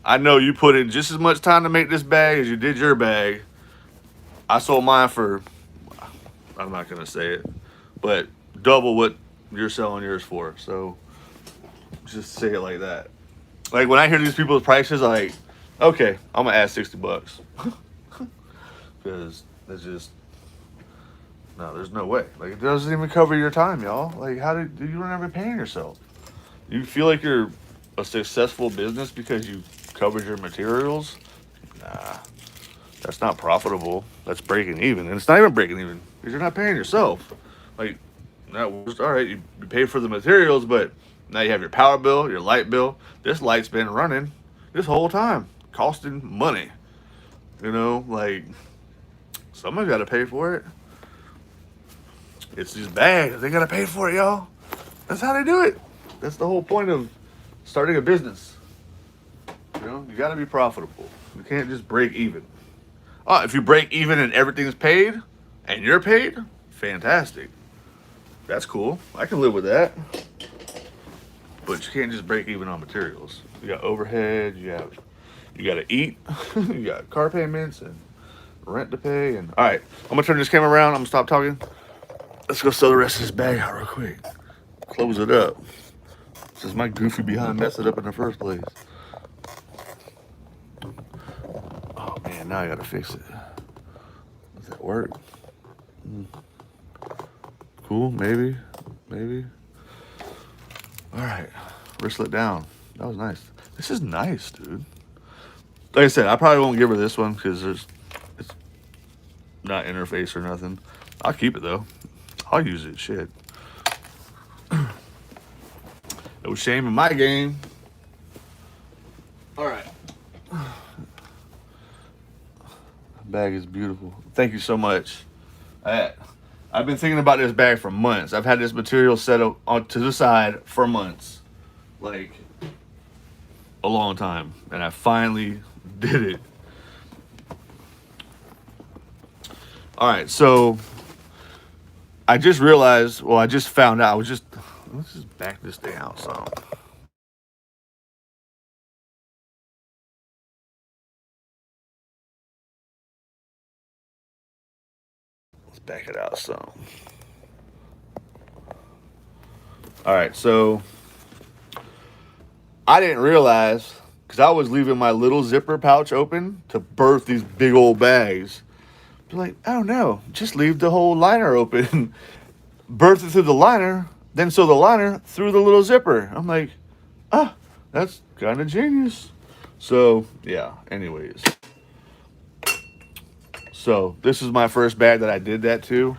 I know you put in just as much time to make this bag as you did your bag. I sold mine for, I'm not gonna say it, but double what you're selling yours for. So just say it like that. Like when I hear these people's prices, I'm like, okay, I'm gonna add $60 because it's just no, there's no way. Like it doesn't even cover your time, y'all. Like how do you don't ever paying yourself? You feel like you're a successful business because you covered your materials? Nah, that's not profitable. That's breaking even, and it's not even breaking even because you're not paying yourself. Like that was all right. You pay for the materials, but now you have your power bill, your light bill. This light's been running this whole time, costing money. You know, like somebody's got to pay for it. It's these bags. They got to pay for it, y'all. That's how they do it. That's the whole point of starting a business. You know, you got to be profitable. You can't just break even. Oh, if you break even and everything's paid and you're paid, fantastic. That's cool. I can live with that. But you can't just break even on materials. You got overhead, you got to eat, you got car payments and rent to pay. And all right, I'm gonna turn this camera around. I'm gonna stop talking. Let's go sell the rest of this bag out real quick. Close it up. Since my goofy behind messed it up in the first place. Oh man, now I gotta fix it. Does that work? Cool, maybe. All right, wristlet down. That was nice. This is nice, dude. Like I said, I probably won't give her this one because it's not interface or nothing. I'll keep it though. I'll use it. Shit. No shame in my game. All right. Bag is beautiful. Thank you so much. I've been thinking about this bag for months. I've had this material set up on to the side for months, like a long time, and I finally did it. All right, so I just realized. Well, I just found out. Let's just back this thing out some. Let's back it out some. All right, so I didn't realize because I was leaving my little zipper pouch open to birth these big old bags. Like, oh no, just leave the whole liner open. Birth it through the liner, then sew the liner through the little zipper. I'm like, that's kind of genius. So yeah, anyways. So this is my first bag that I did that to.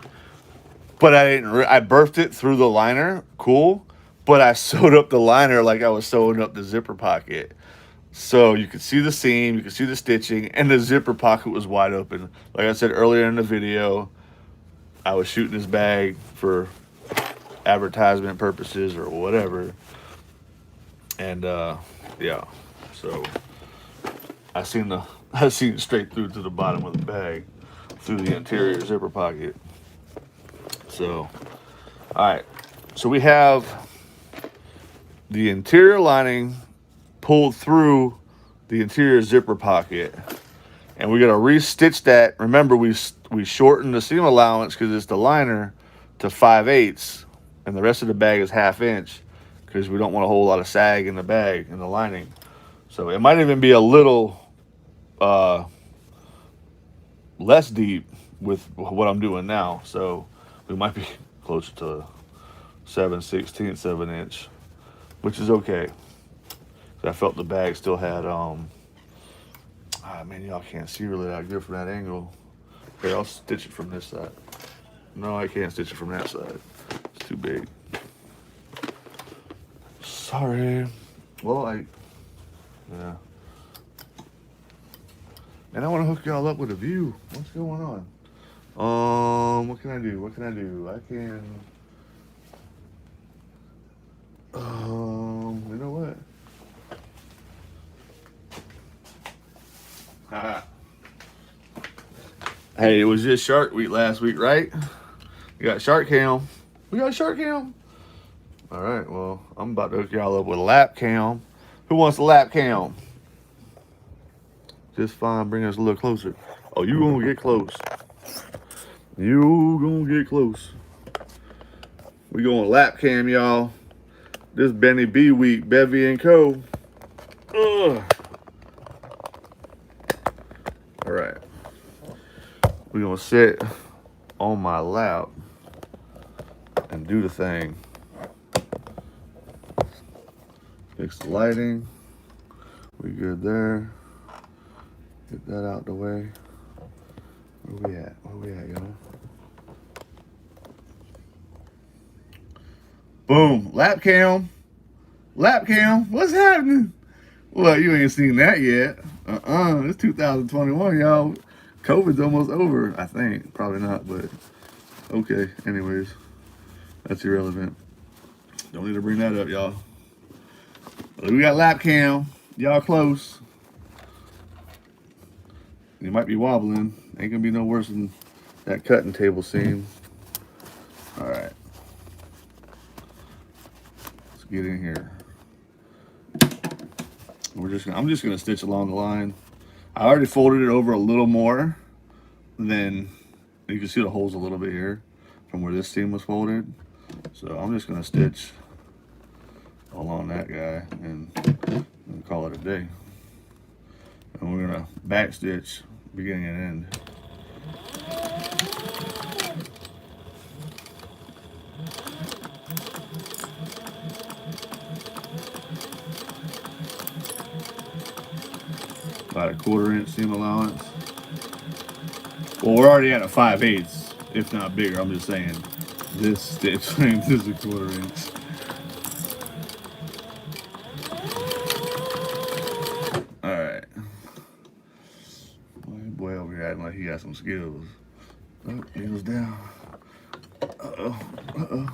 But I didn't. I birthed it through the liner. Cool. But I sewed up the liner like I was sewing up the zipper pocket. So you could see the seam, you could see the stitching, and the zipper pocket was wide open. Like I said earlier in the video, I was shooting this bag for advertisement purposes or whatever. And yeah, so I seen straight through to the bottom of the bag through the interior zipper pocket. So, all right. So we have the interior lining pulled through the interior zipper pocket, and we're gonna re-stitch that. Remember, we shortened the seam allowance because it's the liner to 5/8, and the rest of the bag is 1/2 inch because we don't want a whole lot of sag in the bag in the lining. So it might even be a little less deep with what I'm doing now. So we might be closer to 7/16, 7 inch, which is okay. I felt the bag still had, man, y'all can't see really that good from that angle. Here, I'll stitch it from this side. No, I can't stitch it from that side. It's too big. Sorry. Well, yeah. And I want to hook y'all up with a view. What's going on? What can I do? I can, you know what? Hey, it was just Shark Week last week, right? We got Shark Cam. All All right, well, I'm about to hook y'all up with a lap cam. Who wants a lap cam? Just fine, bring us a little closer. Oh, you gonna get close. You gonna get close. We going lap cam, y'all. This Benny B week, Bevi Co. Ugh. All right. We're gonna sit on my lap and do the thing. Fix the lighting. We good there. Get that out the way. Where we at? Where we at, y'all? Boom. Lap cam. Lap cam. What's happening? Well, you ain't seen that yet. It's 2021, y'all. COVID's almost over, I think. Probably not, but okay. Anyways, that's irrelevant. Don't need to bring that up, y'all. We got lap cam. Y'all close. You might be wobbling. Ain't gonna be no worse than that cutting table scene. All right. Let's get in here. I'm just gonna stitch along the line. I already folded it over a little more than, you can see the holes a little bit here from where this seam was folded. So I'm just gonna stitch along that guy and call it a day. And we're gonna back stitch beginning and end. About a 1/4 inch seam allowance. Well, we're already at a 5/8, if not bigger. I'm just saying this stitch length is a 1/4 inch. All right. Boy over here acting like he got some skills. Oh, needles down. Uh-oh. Uh-oh.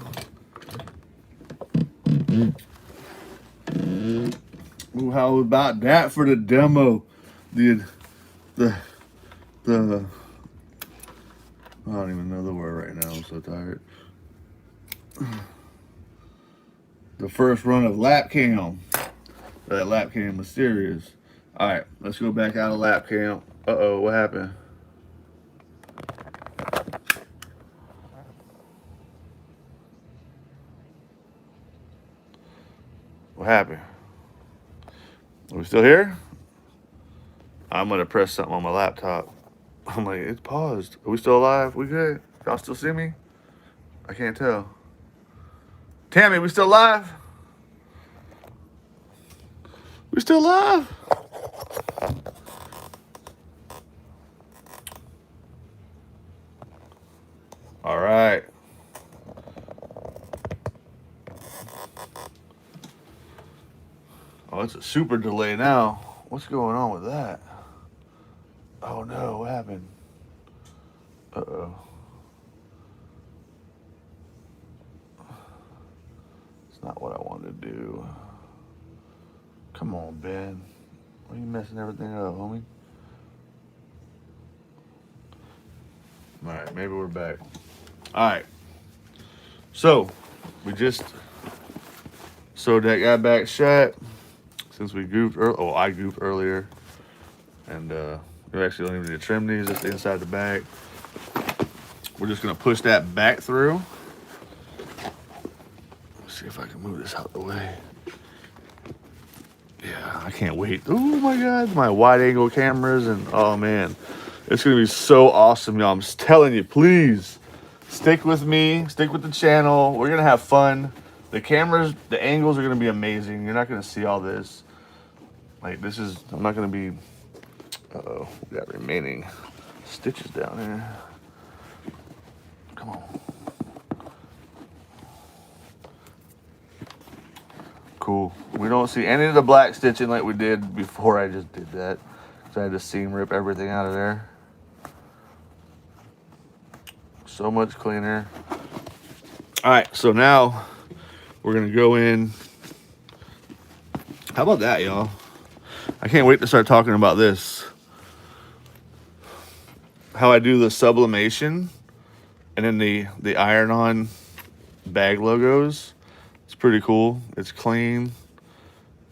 Ooh, how about that for the demo? The I don't even know the word right now. I'm so tired. The first run of lap cam. That lap cam was serious. All right, let's go back out of lap cam. Uh-oh, what happened? What happened? Are we still here? I'm gonna press something on my laptop. I'm like, it's paused. Are we still alive? We good? Y'all still see me? I can't tell. Tammy, we still live? We still live? All right. Oh, it's a super delay now. What's going on with that? Oh no, what happened? Uh-oh. It's not what I wanted to do. Come on, Ben. Why are you messing everything up, homie? All right, maybe we're back. All right. So, we just sewed that guy back shut since we goofed. I goofed earlier. And we actually don't even need to trim these, just inside the back. We're just gonna push that back through. Let's see if I can move this out the way. Yeah, I can't wait. Oh my God, my wide angle cameras and oh man, it's gonna be so awesome, y'all. I'm just telling you, please stick with me, stick with the channel. We're gonna have fun. The cameras, the angles are gonna be amazing. You're not gonna see all this. Like this is, I'm not gonna be, uh-oh, we got remaining stitches down here. Come on. Cool. We don't see any of the black stitching like we did before I just did that. So I had to seam rip everything out of there. So much cleaner. All right, so now we're gonna go in. How about that, y'all? I can't wait to start talking about this. How I do the sublimation and then the iron-on bag logos. It's pretty cool. It's clean.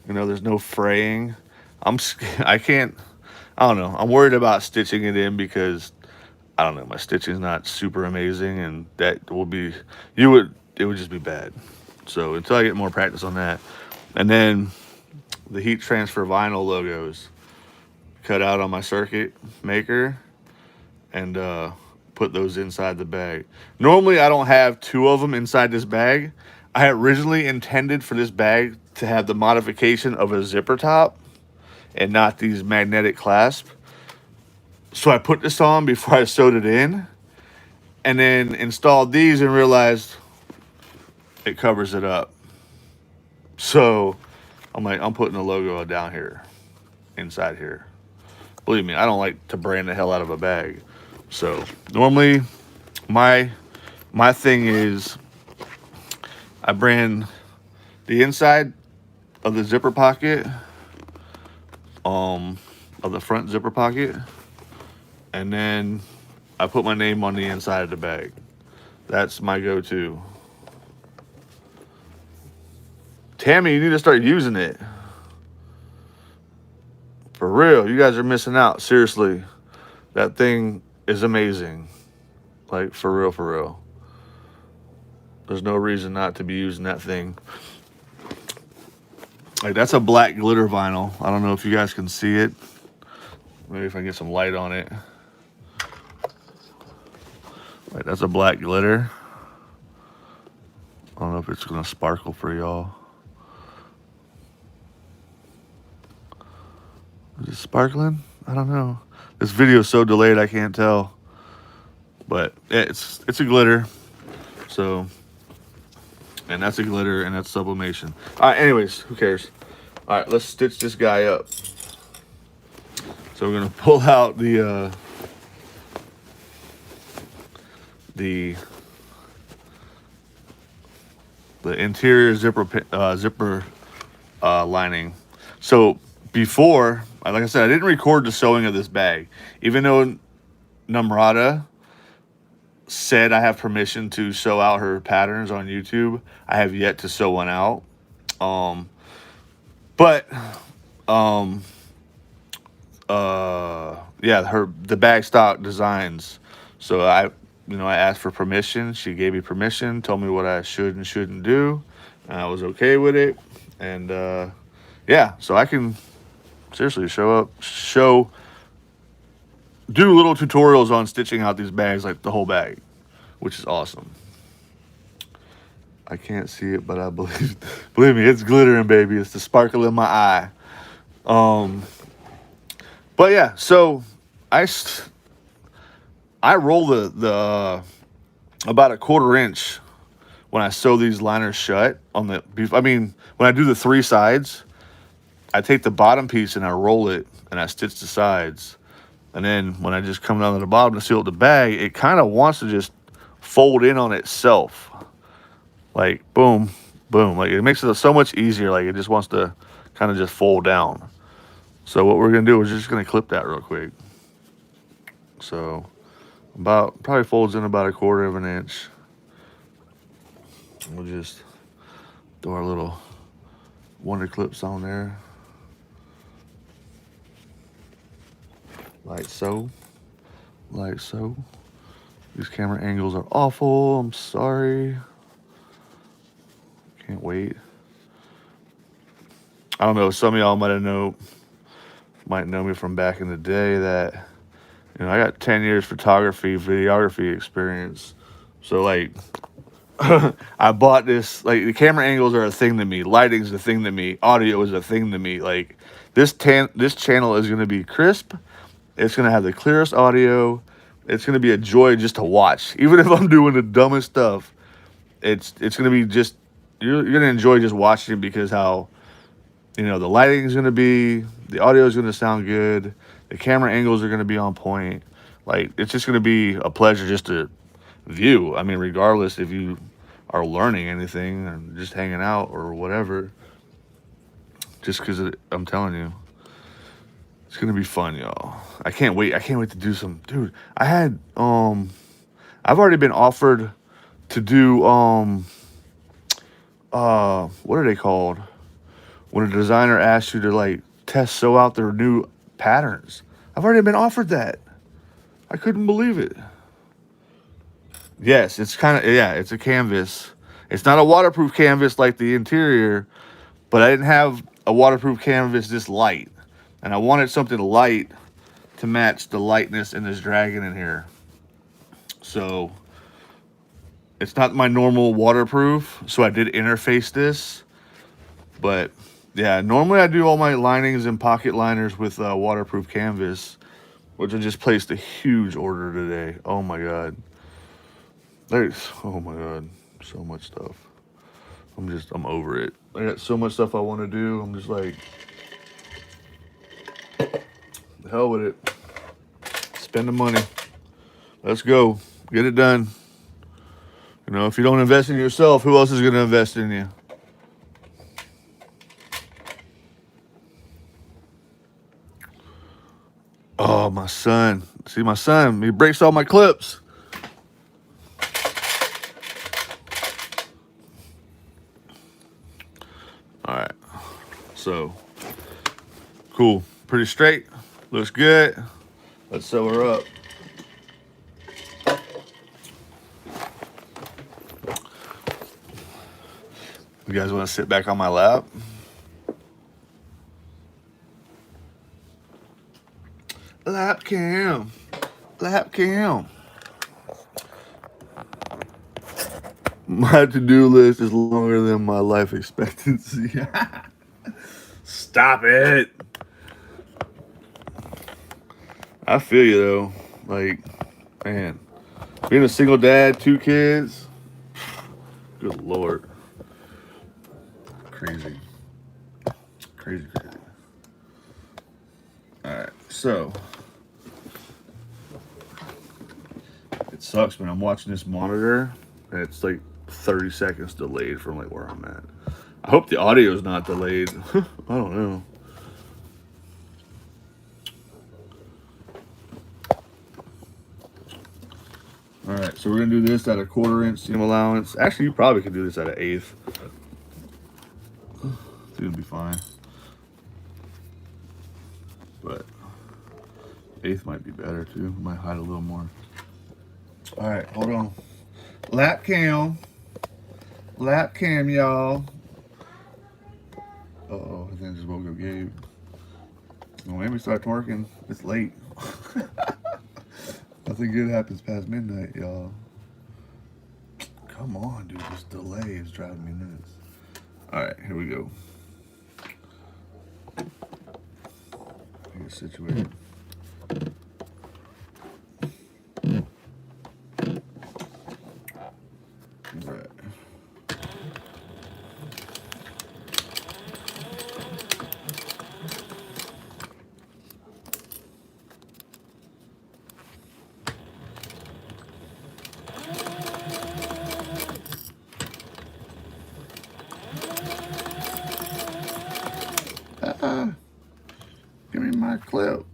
You know, there's no fraying. I can't, I don't know. I'm worried about stitching it in because I don't know, my stitching's not super amazing, and that will be, it would just be bad. So until I get more practice on that. And then the heat transfer vinyl logos cut out on my circuit maker and put those inside the bag. Normally I don't have two of them inside this bag. I originally intended for this bag to have the modification of a zipper top and not these magnetic clasps. So I put this on before I sewed it in, and then installed these and realized it covers it up. So I'm like, I'm putting the logo down here, inside here. Believe me, I don't like to brand the hell out of a bag. So normally my thing is I brand the inside of the zipper pocket, of the front zipper pocket, and then I put my name on the inside of the bag. That's my go-to. Tammy, you need to start using it. For real, you guys are missing out. Seriously, that thing is amazing. Like, for real, for real. There's no reason not to be using that thing. Like, that's a black glitter vinyl. I don't know if you guys can see it. Maybe if I get some light on it. Like, that's a black glitter. I don't know if it's gonna sparkle for y'all. Is it sparkling? I don't know. This video is so delayed I can't tell. But it's a glitter. So, and that's a glitter and that's sublimation. Alright, anyways, who cares? Alright, let's stitch this guy up. So we're gonna pull out the interior zipper lining. So before, like I said, I didn't record the sewing of this bag, even though Namrata said I have permission to sew out her patterns on YouTube. I have yet to sew one out. Yeah, the bag stock designs. So I asked for permission. She gave me permission, told me what I should and shouldn't do. And I was okay with it. And yeah, so I can seriously do little tutorials on stitching out these bags, like the whole bag, which is awesome. I can't see it, but I believe me, it's glittering, baby. It's the sparkle in my eye. But yeah, so I roll the about a 1/4 inch when I sew these liners shut on the. I mean, when I do the 3 sides, I take the bottom piece and I roll it and I stitch the sides, and then when I just come down to the bottom to seal the bag, it kind of wants to just fold in on itself, like boom, boom. Like, it makes it so much easier. Like, it just wants to kind of just fold down. So what we're gonna do is just gonna clip that real quick. So probably folds in about a 1/4 of an inch. We'll just throw our little wonder clips on there, like so, like so. These camera angles are awful. I'm sorry. Can't wait. I don't know. Some of y'all might know me from back in the day that, I got 10 years photography, videography experience. So, like, I bought this, like, the camera angles are a thing to me. Lighting's a thing to me. Audio is a thing to me. Like, this channel is going to be crisp. It's going to have the clearest audio. It's going to be a joy just to watch. Even if I'm doing the dumbest stuff, it's going to be just, you're going to enjoy just watching it because how, the lighting is going to be, the audio is going to sound good. The camera angles are going to be on point. Like, it's just going to be a pleasure just to view. I mean, regardless if you are learning anything or just hanging out or whatever. Just because I'm telling you, it's going to be fun, y'all. I can't wait. I can't wait to do some, dude. I've already been offered to do what are they called? When a designer asks you to like test sew out their new patterns. I've already been offered that. I couldn't believe it. Yes, it's kind of, yeah, it's a canvas. It's not a waterproof canvas like the interior, but I didn't have a waterproof canvas this light. And I wanted something light to match the lightness in this dragon in here. So it's not my normal waterproof, so I did interface this. But yeah, normally I do all my linings and pocket liners with waterproof canvas, which I just placed a huge order today. Oh my god. Oh my god, so much stuff. I'm over it. I got so much stuff I want to do. I'm just like, the hell with it. Spend the money. Let's go. Get it done. You know, if you don't invest in yourself, who else is going to invest in you? Oh, my son. See, my son, he breaks all my clips. All right. So, cool. Pretty straight. Looks good. Let's sew her up. You guys want to sit back on my lap? Lap cam. Lap cam. My to-do list is longer than my life expectancy. Stop it. I feel you though. Like, man, being a single dad, 2 kids. Good Lord. Crazy. Crazy, crazy. Alright, so it sucks when I'm watching this monitor and it's like 30 seconds delayed from like where I'm at. I hope the audio is not delayed. I don't know. Alright, so we're gonna do this at a 1/4 inch seam allowance. Actually, you probably could do this at an 1/8. It's gonna be fine. But 1/8 might be better too. Might hide a little more. Alright, hold on. Lap cam. Lap cam, y'all. Uh-oh, I think I just woke up Gabe. Don't make me start twerking. It's late. Nothing good happens past midnight, y'all. Come on, dude. This delay is driving me nuts. Alright, here we go. Get situated. Alright. Give me my clip.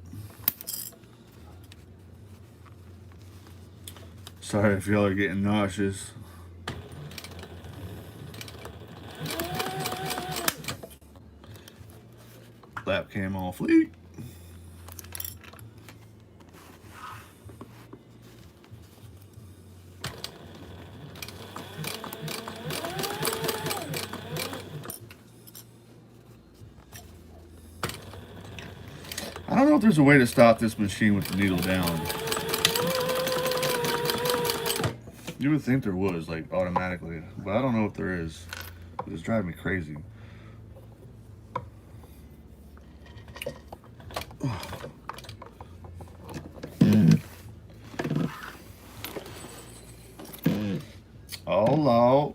Sorry if y'all are getting nauseous. Lap cam on fleek. I don't know if there's a way to stop this machine with the needle down. You would think there was, like, automatically, but I don't know if there is. It's driving me crazy. Oh, Lord.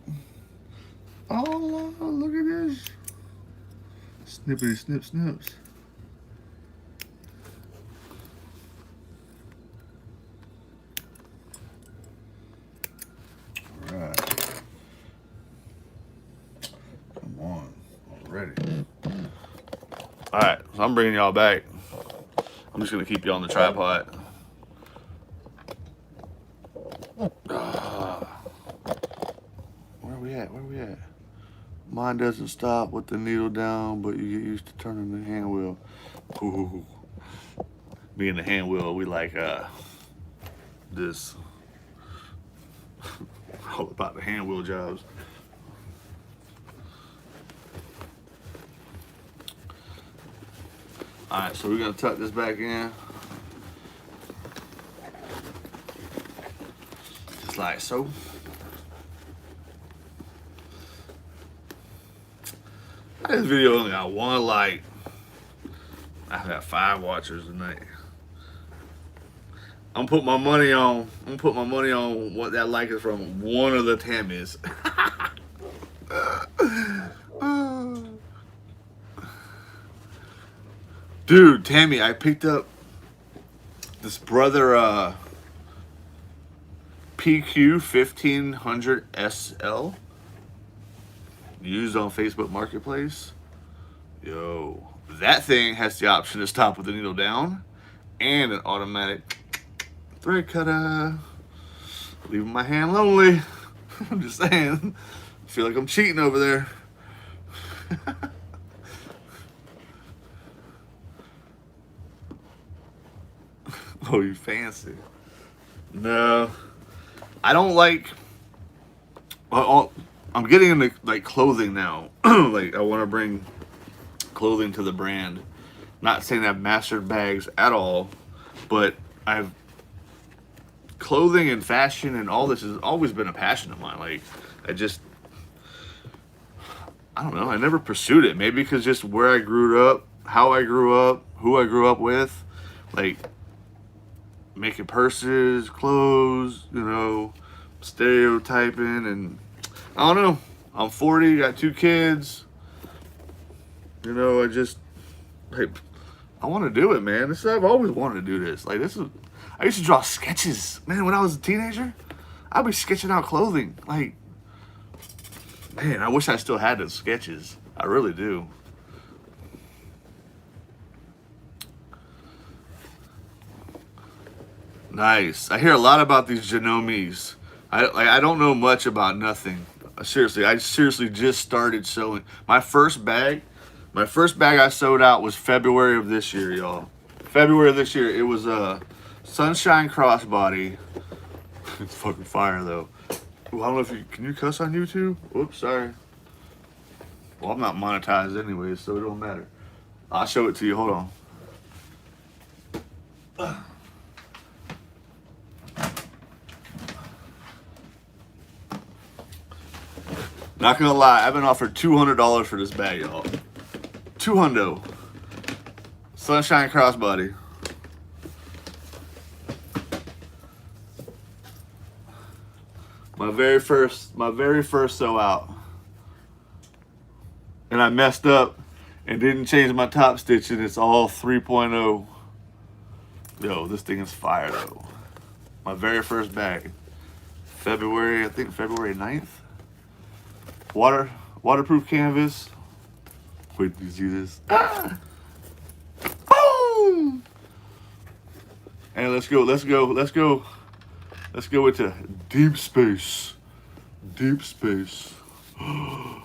Oh, Lord, look at this. Snippity snip snips. Alright. Come on. Already. Alright, so I'm bringing y'all back. I'm just going to keep you on the tripod. Where are we at? Where are we at? Mine doesn't stop with the needle down, but you get used to turning the hand wheel. Ooh. Me and the hand wheel, we like this. All about the hand wheel jobs. Alright, so we're gonna tuck this back in. Just like so. This video only got 1 like. I've got 5 watchers tonight. I'm gonna put my money on what that like is from one of the Tammys. Dude, Tammy, I picked up this Brother PQ 1500 SL used on Facebook Marketplace. Yo, that thing has the option to stop with the needle down and an automatic thread cutter. Leaving my hand lonely. I'm just saying. I feel like I'm cheating over there. Oh, you fancy. No. I don't like... Well, I'm getting into like clothing now. Like I want to bring clothing to the brand. Not saying I've mastered bags at all, but I've... Clothing and fashion and all this has always been a passion of mine. Like, I don't know, I never pursued it. Maybe because just where I grew up, how I grew up, who I grew up with. Like, making purses, clothes, you know, stereotyping, and I don't know. I'm 40, got 2 kids. You know, I want to do it, man. I've always wanted to do this. Like, I used to draw sketches, man. When I was a teenager, I'd be sketching out clothing. Like, man, I wish I still had those sketches. I really do. Nice. I hear a lot about these Genomes. I don't know much about nothing. Seriously, I just started sewing. My first bag I sewed out was February of this year, y'all. February of this year. It was a Sunshine crossbody. It's fucking fire though. Ooh, I don't know if can you cuss on YouTube? Whoops, sorry. Well, I'm not monetized anyway, so it don't matter. I'll show it to you. Hold on. Not gonna lie, I've been offered $200 for this bag, y'all. $200. Sunshine crossbody. My very first sew out. And I messed up and didn't change my top stitch, and it's all 3.0. Yo, this thing is fire though. My very first bag. February 9th. Waterproof canvas. Wait, do you see this? Ah! Boom! And let's go into deep space. Deep space. Oh,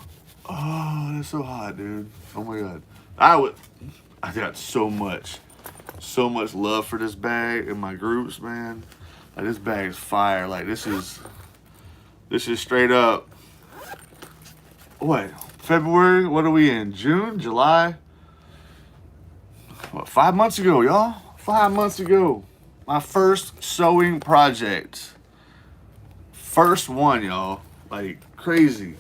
that's so hot, dude. Oh my god. I got so much love for this bag in my groups, man. Like, this bag is fire. Like, this is straight up. What? February? What are we in? June? July? What, 5 months ago, y'all? 5 months ago. My first sewing project. First one, y'all. Like, crazy.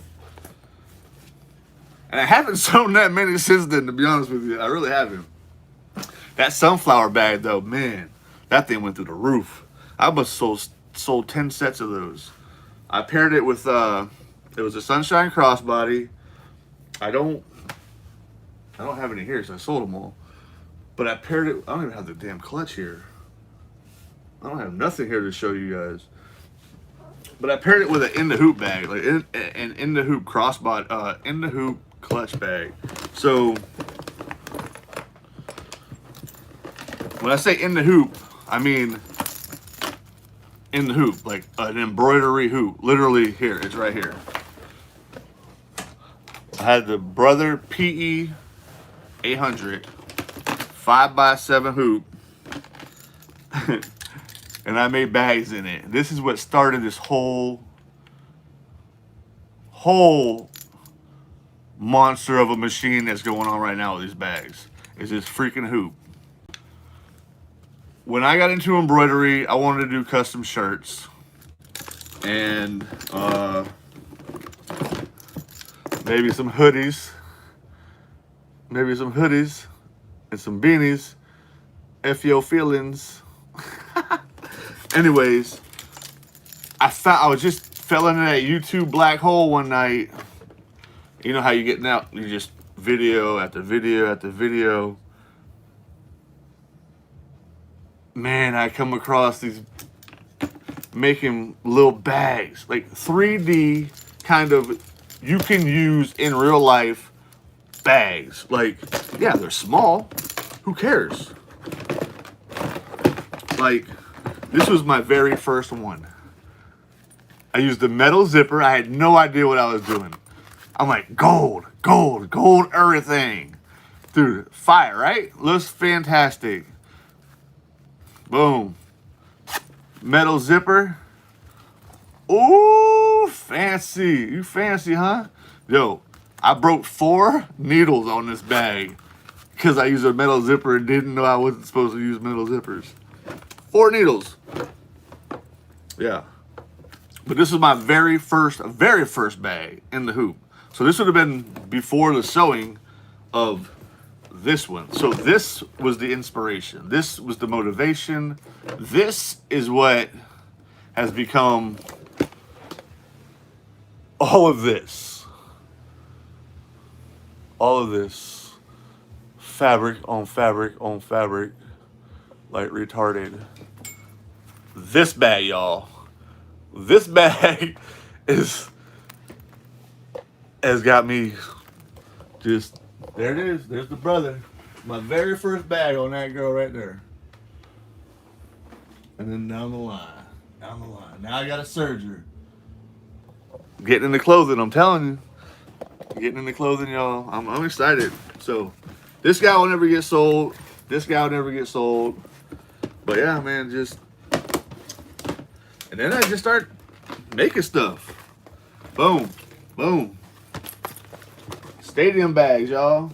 And I haven't sewn that many since then, to be honest with you. I really haven't. That sunflower bag, though, man, that thing went through the roof. I must have sold 10 sets of those. I paired it with, it was a Sunshine crossbody. I don't have any here, so I sold them all. But I paired it, I don't even have the damn clutch here. I don't have nothing here to show you guys. But I paired it with an in the hoop bag, like an in the hoop crossbody, in the hoop clutch bag. So when I say in the hoop, I mean in the hoop, like an embroidery hoop. Literally here, it's right here. I had the Brother PE 800 5x7 hoop, and I made bags in it. This is what started this whole monster of a machine that's going on right now with these bags. Is this freaking hoop. When I got into embroidery, I wanted to do custom shirts, and maybe some hoodies, and some beanies. F your feelings. Anyways, I was just fell into that YouTube black hole one night. You know how you get now? You just video after video after video. Man, I come across these making little bags, like 3D kind of, you can use in real life bags. Like, yeah, they're small. Who cares? Like, this was my very first one. I used the metal zipper. I had no idea what I was doing. I'm like, gold everything. Dude, fire, right? Looks fantastic. Boom. Metal zipper. Ooh, fancy. You fancy, huh? Yo, I broke 4 needles on this bag because I used a metal zipper and didn't know I wasn't supposed to use metal zippers. 4 needles. Yeah. But this was my very first bag in the hoop. So this would have been before the sewing of this one. So this was the inspiration. This was the motivation. This is what has become all of this. All of this. Fabric on fabric on fabric. Like retarded. This bag, y'all. This bag has got me just, there it is. There's the brother. My very first bag on that girl right there. And then down the line. Now I got a surgery. Getting into clothing, I'm telling you. Getting into clothing, y'all. I'm excited. So, this guy will never get sold. But yeah, man, just. And then I just start making stuff. Boom. Boom. Stadium bags, y'all.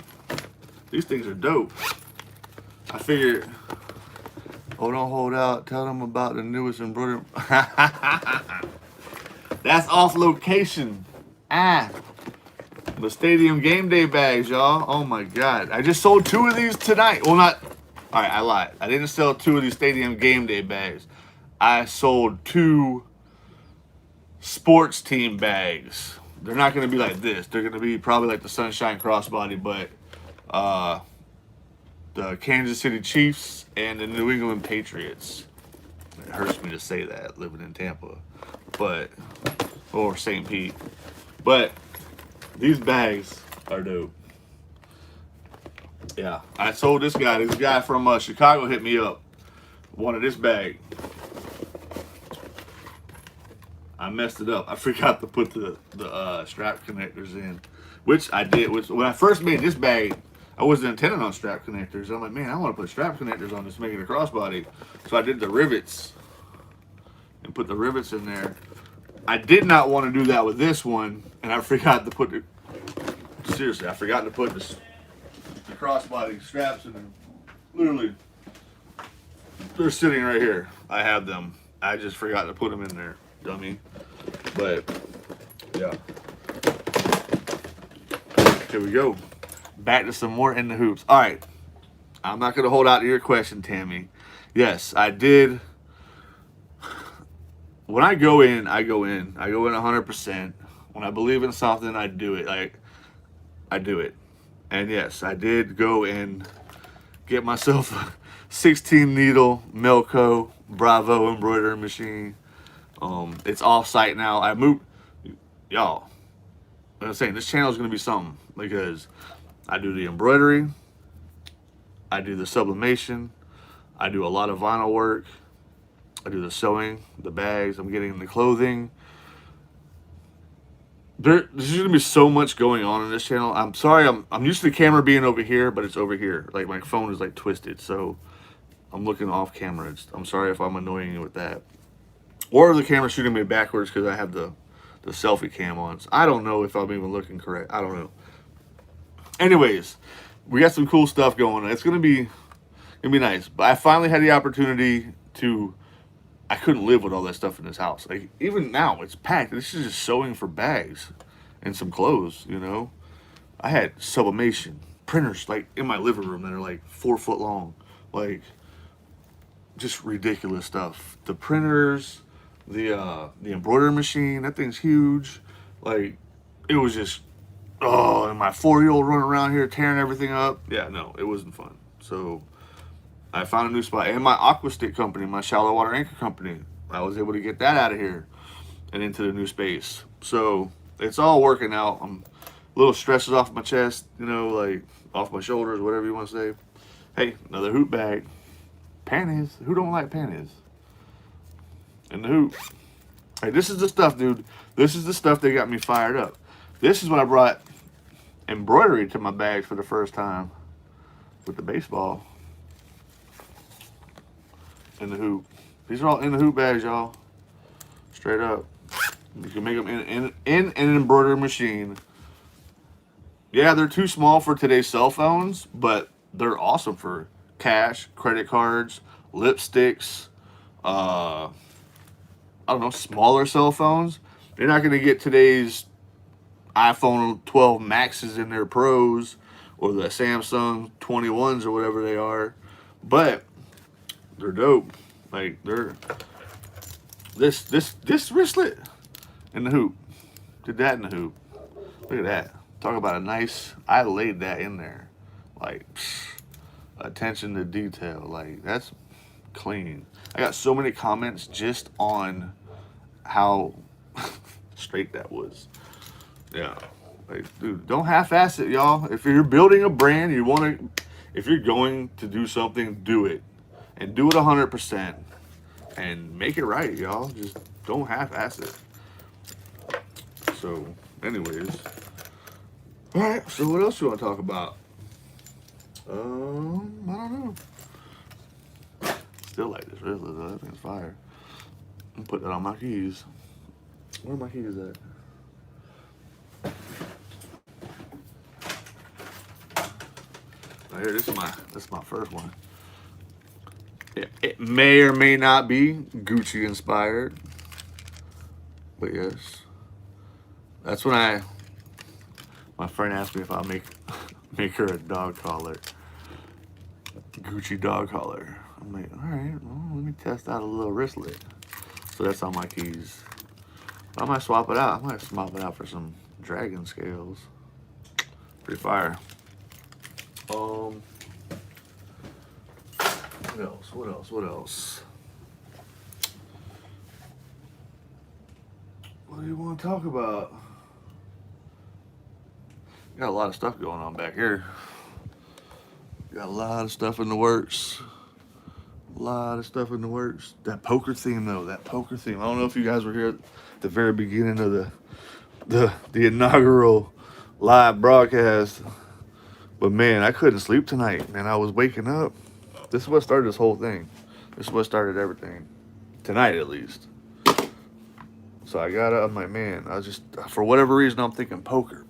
These things are dope. I figured, don't hold out. Tell them about the newest embroidery. That's off location. The stadium game day bags, y'all. Oh my God. I just sold 2 of these tonight. Well, not, all right, I lied. I didn't sell 2 of these stadium game day bags. I sold 2 sports team bags. They're not going to be like this. They're going to be probably like the Sunshine crossbody, but the Kansas City Chiefs and the New England Patriots. It hurts me to say that, living in Tampa, or St. Pete. But these bags are dope. Yeah, I sold this guy. This guy from Chicago hit me up. Wanted this bag. I messed it up. I forgot to put the strap connectors in, which I did. When I first made this bag, I wasn't intending on strap connectors. I'm like, man, I want to put strap connectors on this, make it a crossbody. So I did the rivets and put the rivets in there. I did not want to do that with this one, and I forgot to put seriously, I forgot to put the crossbody straps in there. Literally, they're sitting right here. I have them. I just forgot to put them in there. Dummy. But yeah, here we go, back to some more in the hoops. All right, I'm not gonna hold out to your question, Tammy. Yes, I did. When I go in 100%. When I believe in something, I do it. Like, I do it. And yes, I did go and get myself a 16 needle Melco Bravo embroidery machine. It's off site now. I moved, y'all. Like I'm saying, this channel is going to be something because I do the embroidery, I do the sublimation, I do a lot of vinyl work, I do the sewing, the bags, I'm getting the clothing. There's gonna be so much going on in this channel. I'm sorry, I'm used to the camera being over here, but it's over here. Like my phone is like twisted, so I'm looking off camera. I'm sorry if I'm annoying you with that. Or the camera's shooting me backwards because I have the selfie cam on. So I don't know if I'm even looking correct. I don't know. Anyways, we got some cool stuff going on. It's gonna be nice. But I finally had the opportunity to. I couldn't live with all that stuff in this house. Like even now, it's packed. This is just sewing for bags and some clothes. You know, I had sublimation printers like in my living room that are like 4 foot long, like just ridiculous stuff. The printers, the embroidery machine, that thing's huge. Like it was just and my 4-year-old running around here tearing everything up. Yeah, no, it wasn't fun. So I found a new spot. And my aqua stick company, my shallow water anchor company, I was able to get that out of here and into the new space. So it's all working out. I'm a little stresses off my chest, you know, like off my shoulders, whatever you want to say. Hey, another hoop bag. Panties. Who don't like panties? And the hoop. Hey, this is the stuff, dude. This is the stuff that got me fired up. This is when I brought embroidery to my bags for the first time with the baseball and the hoop. These are all in the hoop bags, y'all. Straight up. You can make them in an embroidery machine. Yeah, they're too small for today's cell phones, but they're awesome for cash, credit cards, lipsticks, I don't know, smaller cell phones. You're not going to get today's iPhone 12 Maxes in their Pros or the Samsung 21s or whatever they are, but they're dope. Like they're this wristlet in the hoop. Did that in the hoop. Look at that. Talk about a nice. I laid that in there, like attention to detail. Like that's clean. I got so many comments just on how straight that was. Yeah, like dude, don't half-ass it, y'all. If you're building a brand, if you're going to do something, do it, and do it 100%, and make it right, y'all. Just don't half-ass it. So, anyways, all right. So, what else you want to talk about? I don't know. Still like this wristlet though. That thing's fire. I'm putting that on my keys. Where are my keys at? Right here, this is my first one. It may or may not be Gucci inspired, but yes, that's when my friend asked me if I'll make her a dog collar, Gucci dog collar. I'm like, all right, well, let me test out a little wristlet. So that's on my keys. I might swap it out. I might swap it out for some dragon scales. Pretty fire. What else? What else? What else? What do you want to talk about? Got a lot of stuff going on back here. Got a lot of stuff in the works. A lot of stuff in the works. That poker theme, though. That poker theme. I don't know if you guys were here at the very beginning of the inaugural live broadcast. But man, I couldn't sleep tonight, man. I was waking up. This is what started this whole thing. This is what started everything. Tonight, at least. So I got up, I'm like, man, I was just, for whatever reason, I'm thinking poker.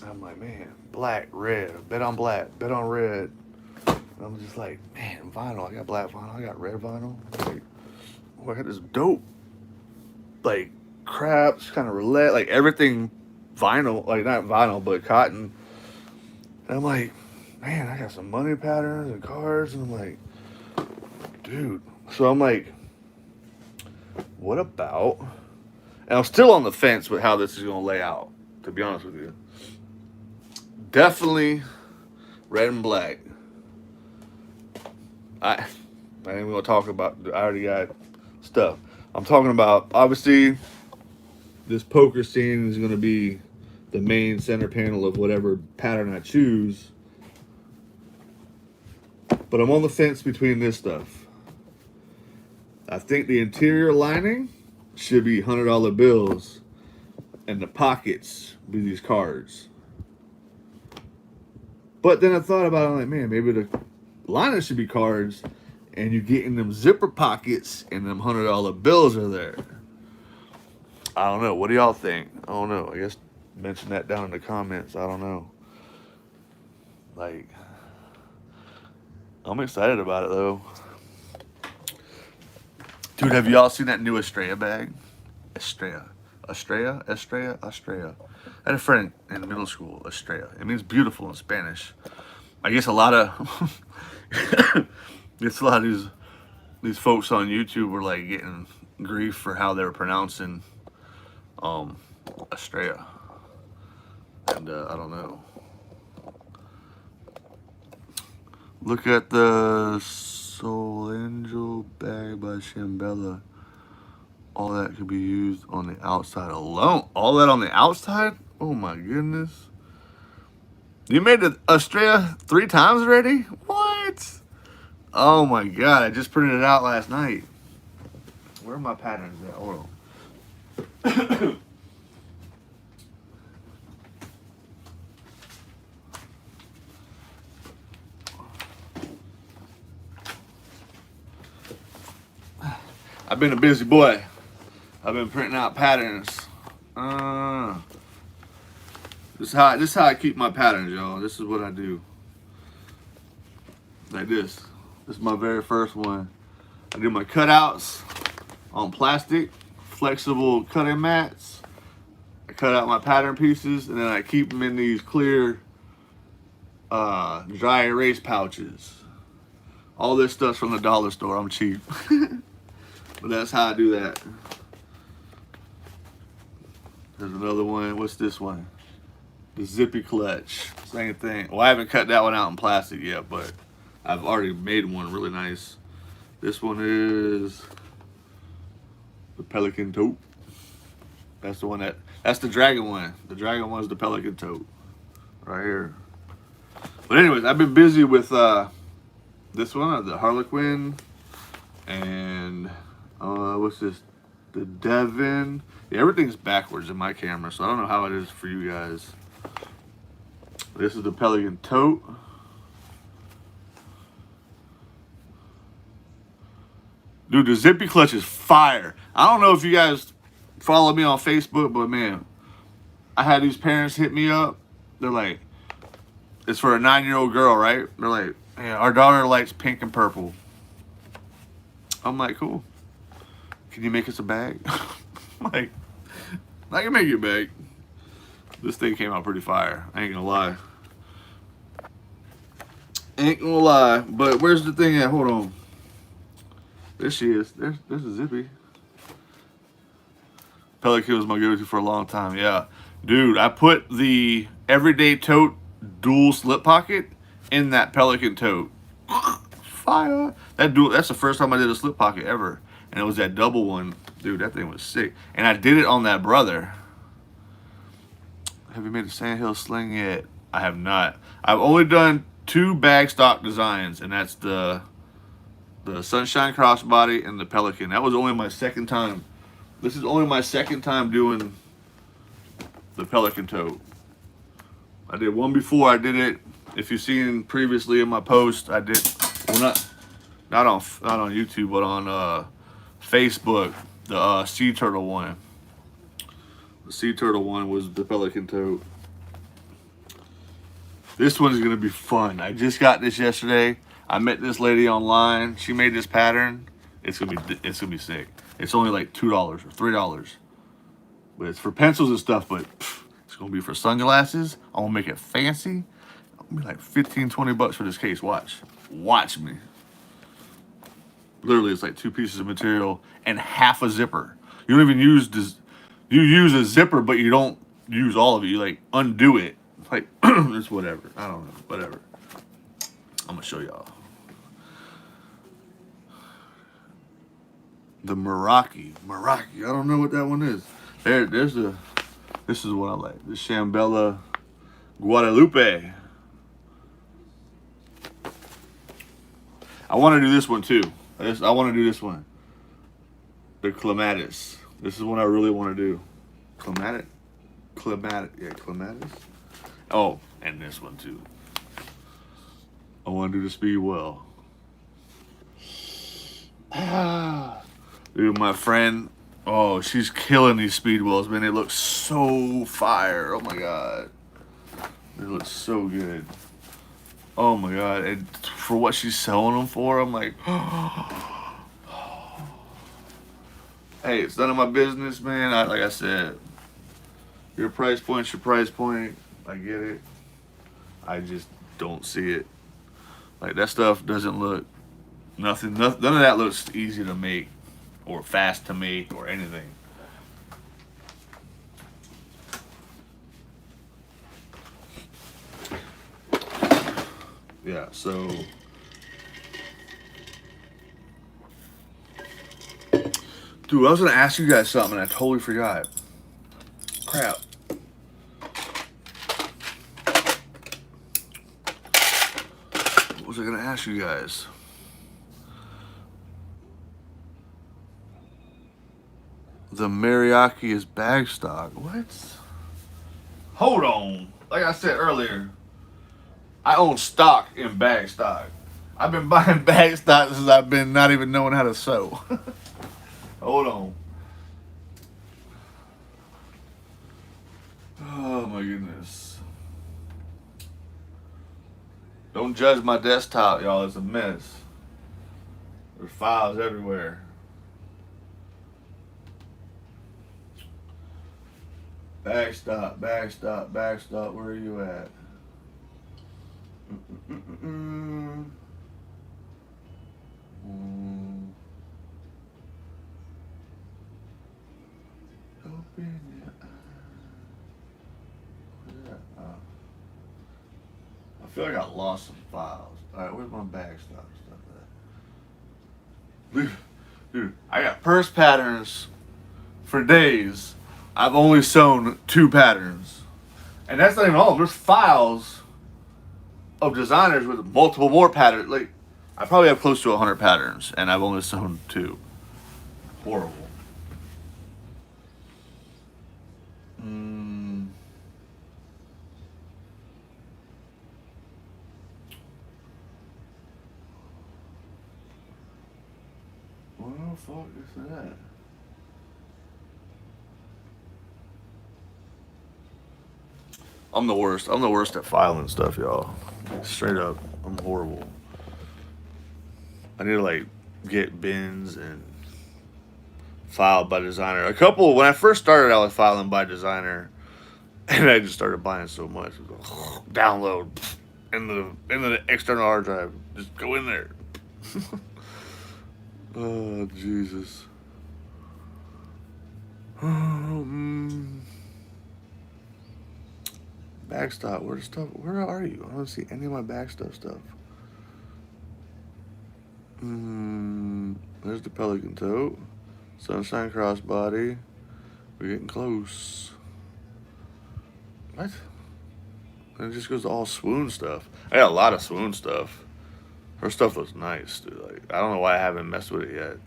I'm like, man, black, red, bet on black, bet on red. And I'm just like, man, vinyl. I got black vinyl, I got red vinyl. Like, oh, I got this dope, like, craps, kind of roulette, like everything vinyl, like not vinyl, but cotton. And I'm like, man, I got some money patterns and cards. And I'm like, dude. So I'm like, what about, and I'm still on the fence with how this is going to lay out, to be honest with you. Definitely red and black. I ain't going to talk about, I already got stuff. I'm talking about, obviously, this poker scene is going to be the main center panel of whatever pattern I choose. But I'm on the fence between this stuff. I think the interior lining should be $100 bills. and the pockets be these cards. But then I thought about it, I'm like, man, maybe the liner should be cards, and you get in them zipper pockets, and them $100 bills are there. I don't know. What do y'all think? I don't know. I guess mention that down in the comments. I don't know. Like, I'm excited about it though. Dude, have y'all seen that new Estrella bag? Estrella. I had a friend in middle school, Estrella. It means beautiful in Spanish. I guess a lot of these folks on YouTube were like getting grief for how they were pronouncing Estrella. And I don't know. Look at the Soul Angel bag by Shambella. All that could be used on the outside alone. All that on the outside? Oh my goodness. You made the Estrella 3 times already? What? Oh my god, I just printed it out last night. Where are my patterns at? Hold on. I've been a busy boy. I've been printing out patterns. This is how I keep my patterns, y'all. This is what I do. Like this. This is my very first one. I do my cutouts on plastic, flexible cutting mats. I cut out my pattern pieces, and then I keep them in these clear dry erase pouches. All this stuff's from the dollar store. I'm cheap. But that's how I do that. There's another one. What's this one? The zippy clutch. Same thing. Well, I haven't cut that one out in plastic yet, but I've already made one really nice. This one is the Pelican tote. That's the one that's the dragon one. The dragon one's the Pelican tote. Right here. But anyways, I've been busy with this one, the Harlequin, and what's this? The Devon. Yeah, everything's backwards in my camera, so I don't know how it is for you guys. This is the Pelican tote. Dude, the zippy clutch is fire. I don't know if you guys follow me on Facebook, but man, I had these parents hit me up. They're like, it's for a 9-year-old girl, right? They're like, yeah, our daughter likes pink and purple. I'm like, cool. Can you make us a bag? Like, I can make you a bag. This thing came out pretty fire. I ain't gonna lie. Ain't gonna lie. But where's the thing at? Hold on. There she is. There's a zippy. Pelican was my go-to for a long time. Yeah. Dude, I put the everyday tote dual slip pocket in that Pelican tote. Fire. That's the first time I did a slip pocket ever. And it was that double one. Dude, that thing was sick. And I did it on that brother. Have you made a sandhill sling yet? I have not. I've only done 2 bag stock designs, and that's the Sunshine crossbody and the Pelican. That was only my second time. This is only my second time doing the Pelican tote. I did one before. I did it. If you've seen previously in my post, I did. Well, not on YouTube, but on Facebook. The sea turtle one. The sea turtle one was the Pelican tote. This one's gonna be fun. I just got this yesterday. I met this lady online. She made this pattern. It's gonna be sick. It's only like $2 or $3, but it's for pencils and stuff. But it's gonna be for sunglasses. I'm gonna make it fancy. It'll be like 15, 20 bucks for this case. Watch me. Literally, it's like 2 pieces of material and half a zipper. You don't even use this. You use a zipper, but you don't use all of it. You like undo it. Like it's whatever. I don't know. Whatever. I'm gonna show y'all. The Meraki. I don't know what that one is. This is what I like. The Shambella Guadalupe. I want to do this one too. I want to do this one. The Clematis. This is what I really want to do. Clematis? clematis. Oh, and this one too. I want to do the speed well. Dude, my friend, oh, she's killing these speed wells, man. They look so fire. Oh my god. They look so good. Oh my god. And for what she's selling them for, I'm like, hey, it's none of my business, man. Like I said, your price point's your price point. I get it. I just don't see it. Like, that stuff doesn't look none of that looks easy to make or fast to make or anything. Yeah, so dude, I was gonna ask you guys something and I totally forgot. Crap. What was I gonna ask you guys? The mariachi is bag stock. What? Hold on. Like I said earlier, I own stock in bag stock. I've been buying bag stock since I've been not even knowing how to sew. Hold on. Oh my goodness. Don't judge my desktop, y'all. It's a mess. There's files everywhere. Backstop, backstop, backstop. Where are you at? Open your eyes. Oh. I feel like I lost some files. Alright, where's my backstop stuff at? Dude, I got purse patterns for days. I've only sewn 2 patterns. And that's not even all. There's files of designers with multiple more patterns. Like, I probably have close to 100 patterns, and I've only sewn 2. Horrible. What the fuck is that? I'm the worst. I'm the worst at filing stuff, y'all. Straight up, I'm horrible. I need to like get bins and file by designer. A couple when I first started, I was filing by designer, and I just started buying so much. Download into the external hard drive. Just go in there. Oh Jesus. Backstop. Where are you? I don't see any of my backstop stuff. There's the Pelican tote. Sunshine crossbody. We're getting close. What? And it just goes to all swoon stuff. I got a lot of swoon stuff. Her stuff looks nice, dude. Like, I don't know why I haven't messed with it yet.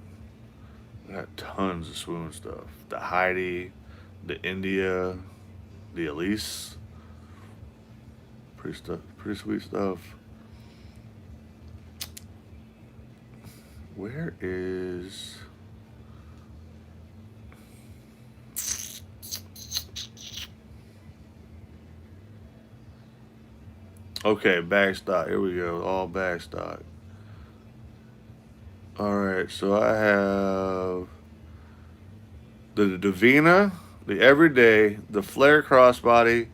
I got tons of swoon stuff. The Heidi, the India, the Elise. Pretty sweet stuff. Where is... Okay, bag stock. Here we go. All bag stock. Alright, so I have the Divina, the Everyday, the Flare Crossbody.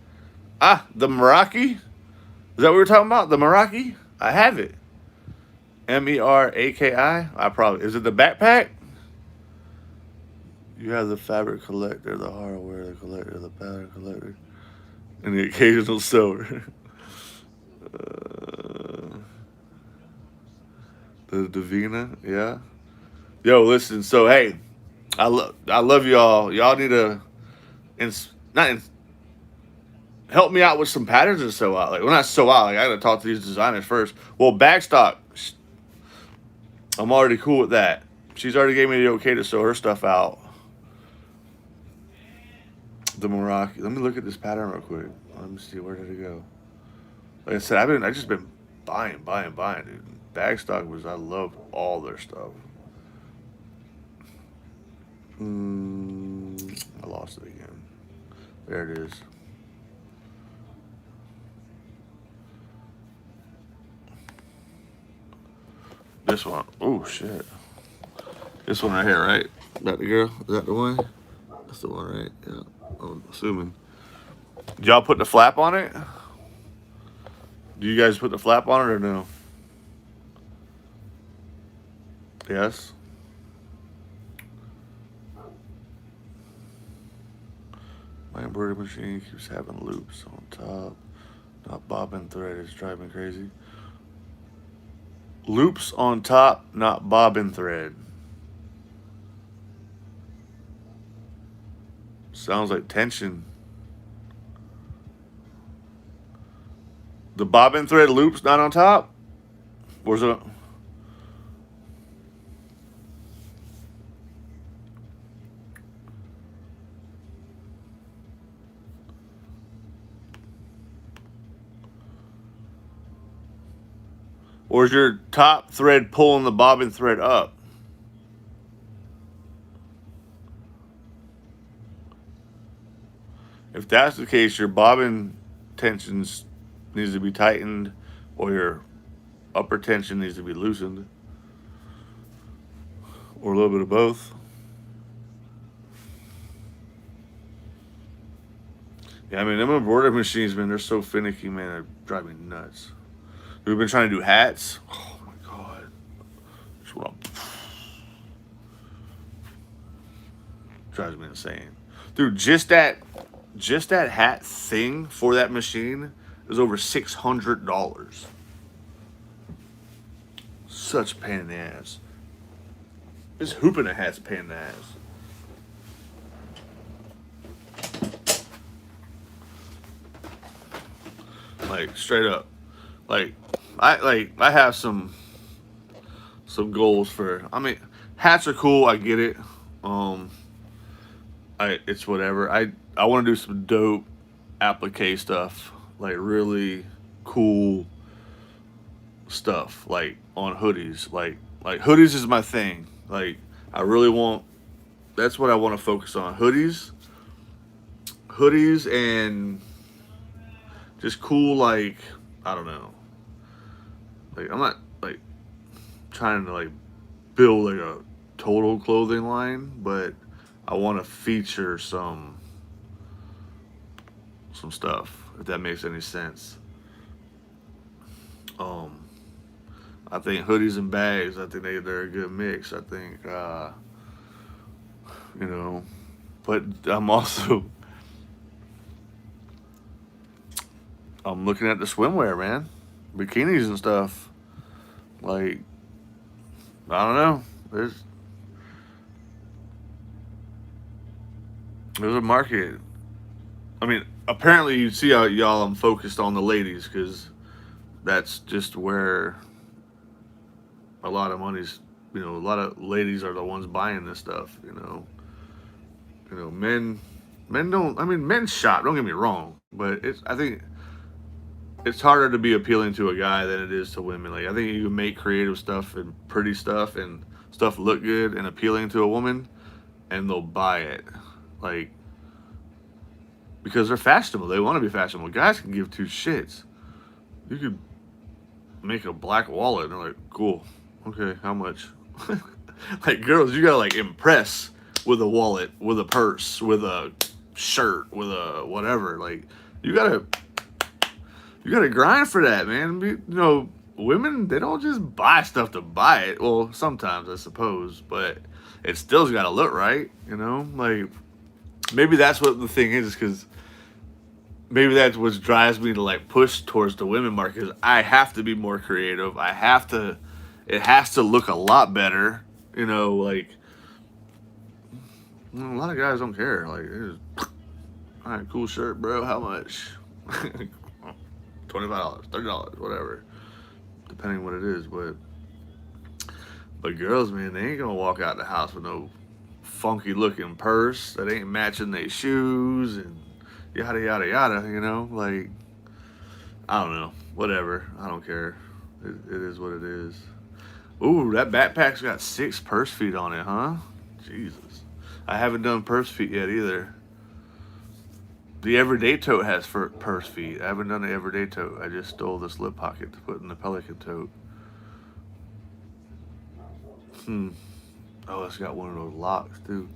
The Meraki? Is that what we were talking about? The Meraki? I have it. Meraki? Is it the backpack? You have the fabric collector, the hardware the collector, the pattern collector, and the occasional sewer. The Divina, yeah. Yo, listen. So hey, I love y'all. Y'all need to help me out with some patterns and sew out. Like, well, not sew out. Like, I gotta talk to these designers first. Well, backstock, I'm already cool with that. She's already gave me the okay to sew her stuff out. The Morocco. Let me look at this pattern real quick. Let me see, where did it go? Like I said, I just been buying, dude. Bag stock was, I love all their stuff. I lost it again. There it is. This one. Oh shit. This one right here, right? Is that the girl? Is that the one? That's the one, right? Yeah. I'm assuming. Did y'all put the flap on it? Do you guys put the flap on it or no? Yes. My embroidery machine keeps having loops on top. Not bobbin thread. It's driving me crazy. Loops on top, not bobbin thread. Sounds like tension. The bobbin thread loops not on top? Where's it? Or is your top thread pulling the bobbin thread up? If that's the case, your bobbin tensions needs to be tightened, or your upper tension needs to be loosened, or a little bit of both. Yeah, I mean, them embroidery machines, man, they're so finicky, man, they drive me nuts. We've been trying to do hats. Oh my god. Just wanna... drives me insane. Dude, just that hat thing for that machine is over $600. Such a pain in the ass. This hooping a hat's a pain in the ass. Like, straight up. I have some goals for, I mean, hats are cool, I get it. It's whatever. I want to do some dope applique stuff, like really cool stuff, like on hoodies. Like hoodies is my thing. Like I really want, that's what I want to focus on. Hoodies and just cool, like, I don't know. Like I'm not like trying to like build like a total clothing line, but I want to feature some stuff, if that makes any sense. I think hoodies and bags, I think they're a good mix. I think, you know, but I'm looking at the swimwear, man, bikinis and stuff. Like, I don't know. There's a market. I mean, apparently you see how y'all I'm focused on the ladies, because that's just where a lot of money's, you know, a lot of ladies are the ones buying this stuff, you know. You know, men don't, I mean, men shop, don't get me wrong, but I think it's harder to be appealing to a guy than it is to women. Like, I think you can make creative stuff and pretty stuff and stuff look good and appealing to a woman, and they'll buy it. Like, because they're fashionable. They want to be fashionable. Guys can give two shits. You could make a black wallet and they're like, cool. Okay, how much? Like, girls, you gotta like impress with a wallet, with a purse, with a shirt, with a whatever. Like, you gotta grind for that, man. You know, women, they don't just buy stuff to buy it. Well, sometimes, I suppose, but it still's gotta look right, you know? Like, maybe that's what the thing is, because maybe that's what drives me to like push towards the women market. Is I have to be more creative. It has to look a lot better. You know, like, a lot of guys don't care. Like, all right, cool shirt, bro. How much? $25, $30, whatever, depending on what it is. But girls, man, they ain't gonna walk out the house with no funky looking purse that ain't matching their shoes and yada yada yada, you know, like I don't know, whatever, I don't care. It is what it is. Ooh, that backpack's got 6 purse feet on it, huh? Jesus, I haven't done purse feet yet either. The everyday tote has purse feet. I haven't done the everyday tote. I just stole the slip pocket to put in the pelican tote. Oh, it's got one of those locks too.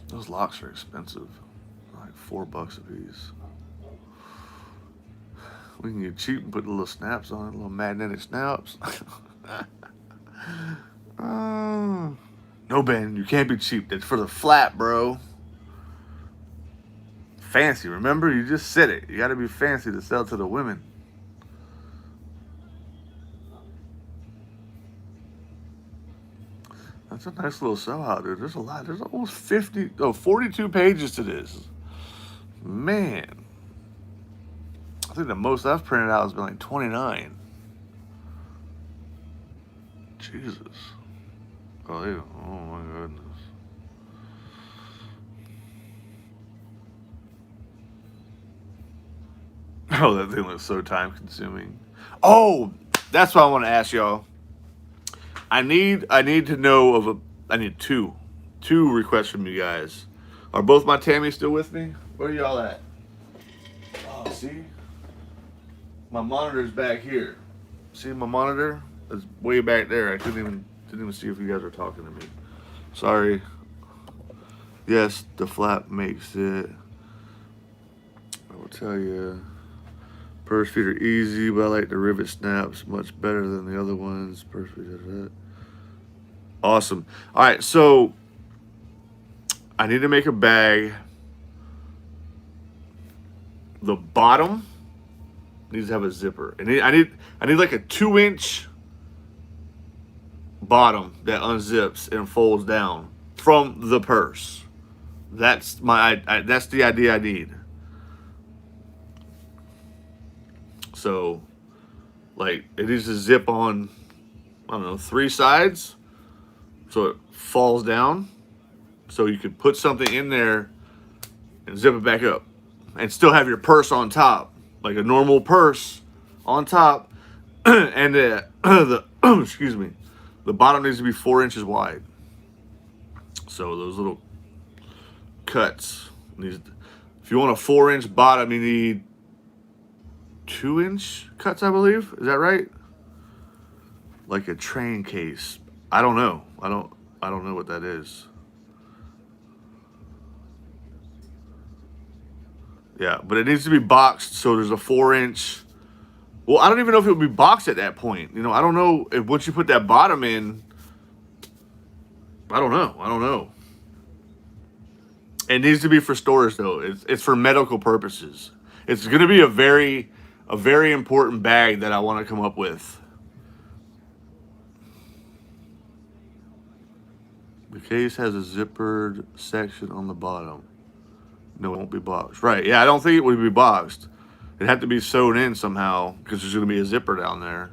Those locks are expensive, like $4 a piece. We can get cheap and put little snaps on it, little magnetic snaps. No, Ben, you can't be cheap. That's for the flat, bro. Fancy, remember? You just said it. You gotta be fancy to sell to the women. That's a nice little sellout, dude. There's a lot. There's almost 42 pages to this. Man. I think the most I've printed out has been like 29. Jesus. Oh, yeah. Oh my goodness. Oh, that thing looks so time consuming. Oh, that's what I want to ask y'all. I need to know of I need two requests from you guys. Are both my Tammys still with me? Where y'all at? Oh, see? My monitor's back here. See my monitor? It's way back there. I didn't even see if you guys are talking to me. Sorry. Yes, the flap makes it. I will tell you. Purse feet are easy, but I like the rivet snaps much better than the other ones. Purse feet are that. Awesome. All right, so I need to make a bag. The bottom needs to have a zipper. And I need like a 2-inch bottom that unzips and folds down from the purse. That's that's the idea I need. So, like, it needs to zip on, I don't know, 3 sides, so it falls down, so you could put something in there and zip it back up, and still have your purse on top, like a normal purse on top, and the excuse me, the bottom needs to be 4 inches wide. So those little cuts, if you want a 4-inch bottom, you need 2-inch cuts, I believe. Is that right? Like a train case. I don't know. I don't know what that is. Yeah, but it needs to be boxed, so there's a 4-inch. Well, I don't even know if it would be boxed at that point. You know, I don't know if once you put that bottom in. I don't know. It needs to be for storage though. It's for medical purposes. It's going to be a very important bag that I want to come up with. The case has a zippered section on the bottom. No, it won't be boxed. Right, yeah, I don't think it would be boxed. It'd have to be sewn in somehow because there's going to be a zipper down there.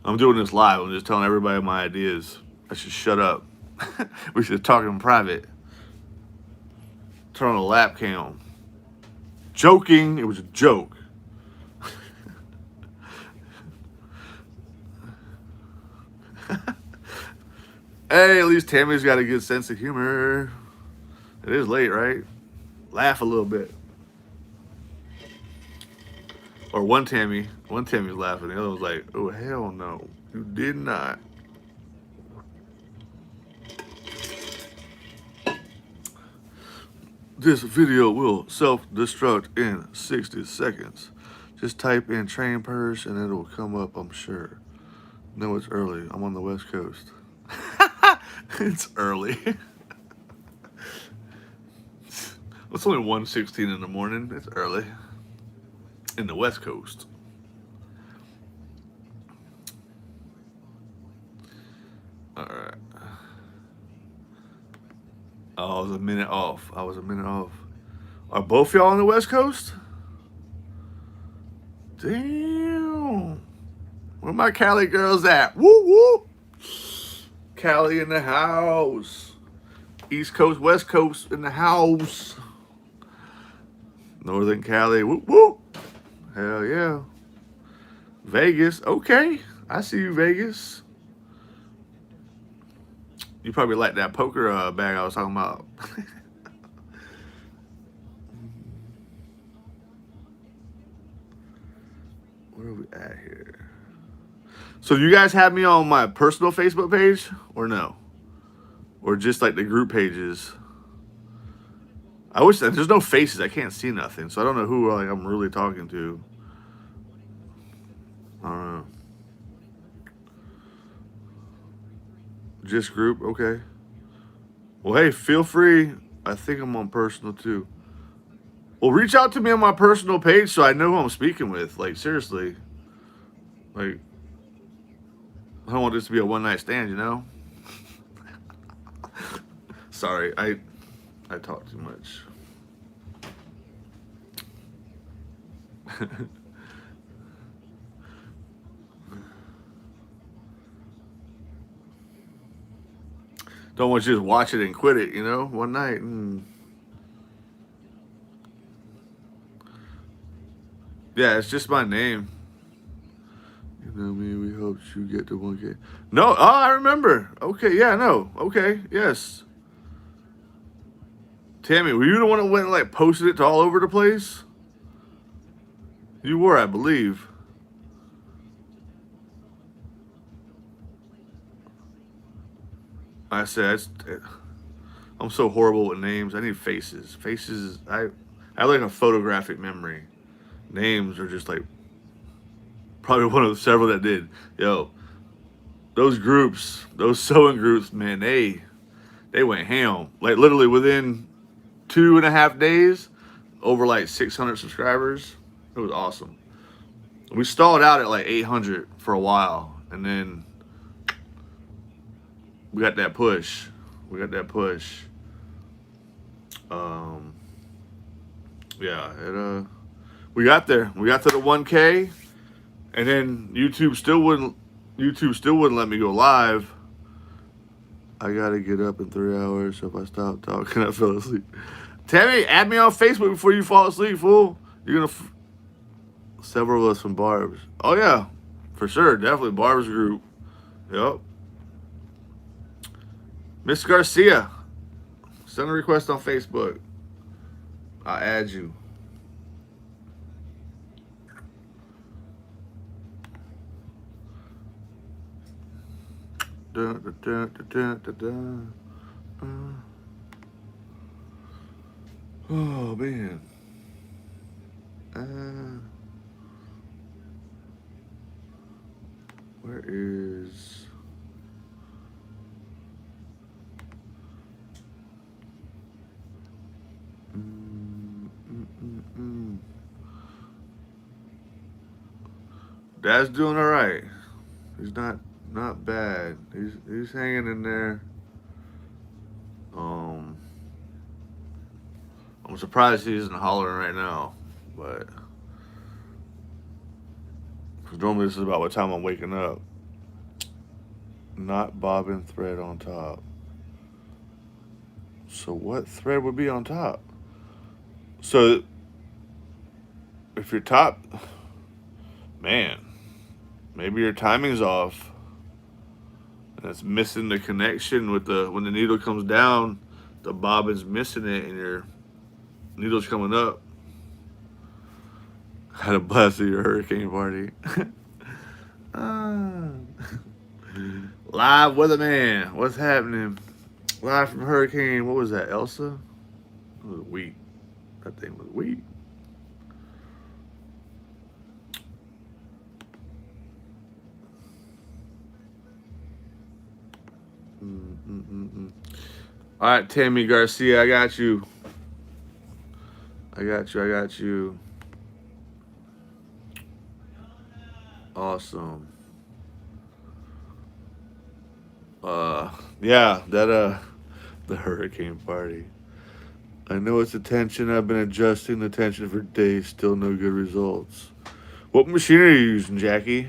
I'm doing this live. I'm just telling everybody my ideas. I should shut up. We should talk in private. Turn on the lap cam. Joking. It was a joke. Hey, at least Tammy's got a good sense of humor. It is late, right? Laugh a little bit. Or one Tammy's laughing. The other was like, oh, hell no. You did not. This video will self-destruct in 60 seconds. Just type in train purse and it'll come up, I'm sure. No, it's early. I'm on the West Coast. It's early. It's only 1:16 in the morning. It's early. In the West Coast. Alright. Oh, I was a minute off. Are both y'all on the West Coast? Damn. Where my Cali girls at? Woo woo! Cali in the house. East Coast, West Coast in the house. Northern Cali, whoop whoop. Hell yeah. Vegas, okay. I see you, Vegas. You probably like that poker bag I was talking about. Where are we at here? So you guys have me on my personal Facebook page or no? Or just like the group pages? I wish that there's no faces. I can't see nothing. So I don't know who like I'm really talking to. I don't know. Just group, okay. Well, hey, feel free. I think I'm on personal too. Well, reach out to me on my personal page so I know who I'm speaking with. Like, seriously. Like, I don't want this to be a one-night stand, you know? Sorry, I talk too much. Don't want you to just watch it and quit it, you know? One night. Yeah, it's just my name. You know me, we hope you get to 1K. No, oh, I remember. Okay, yeah, no. Okay, yes. Tammy, were you the one that went and like posted it to all over the place? You were, I believe. I said, I'm so horrible with names. I need faces. Faces, I have like a photographic memory. Names are just like probably one of the several that did. Yo, those groups, those sewing groups, man, they went ham. Like literally within 2.5 days, over like 600 subscribers. It was awesome. We stalled out at like 800 for a while, and then we got that push. Yeah, we got there. We got to the 1K, and then YouTube still wouldn't let me go live. I gotta get up in 3 hours, so if I stop talking, I fell asleep. Tammy, add me on Facebook before you fall asleep, fool. You're gonna several of us from Barb's. Oh yeah, for sure, definitely Barb's group. Yep. Miss Garcia, send a request on Facebook. I'll add you. Dun, dun, dun, dun, dun, dun. Oh man. Where is Dad's doing all right. He's not bad. He's hanging in there. I'm surprised he isn't hollering right now, but because normally this is about what time I'm waking up. Not bobbin thread on top. So what thread would be on top? So if your top, man, maybe your timing's off. And it's missing the connection with when the needle comes down, the bobbin's missing it, and your needle's coming up. Had a blast at your hurricane party. Live weatherman, what's happening? Live from Hurricane, what was that, Elsa? It was weak. That thing was weak. All right, Tammy Garcia, I got you. Awesome. Yeah, that the hurricane party. I know it's a tension. I've been adjusting the tension for days. Still no good results. What machine are you using, Jackie?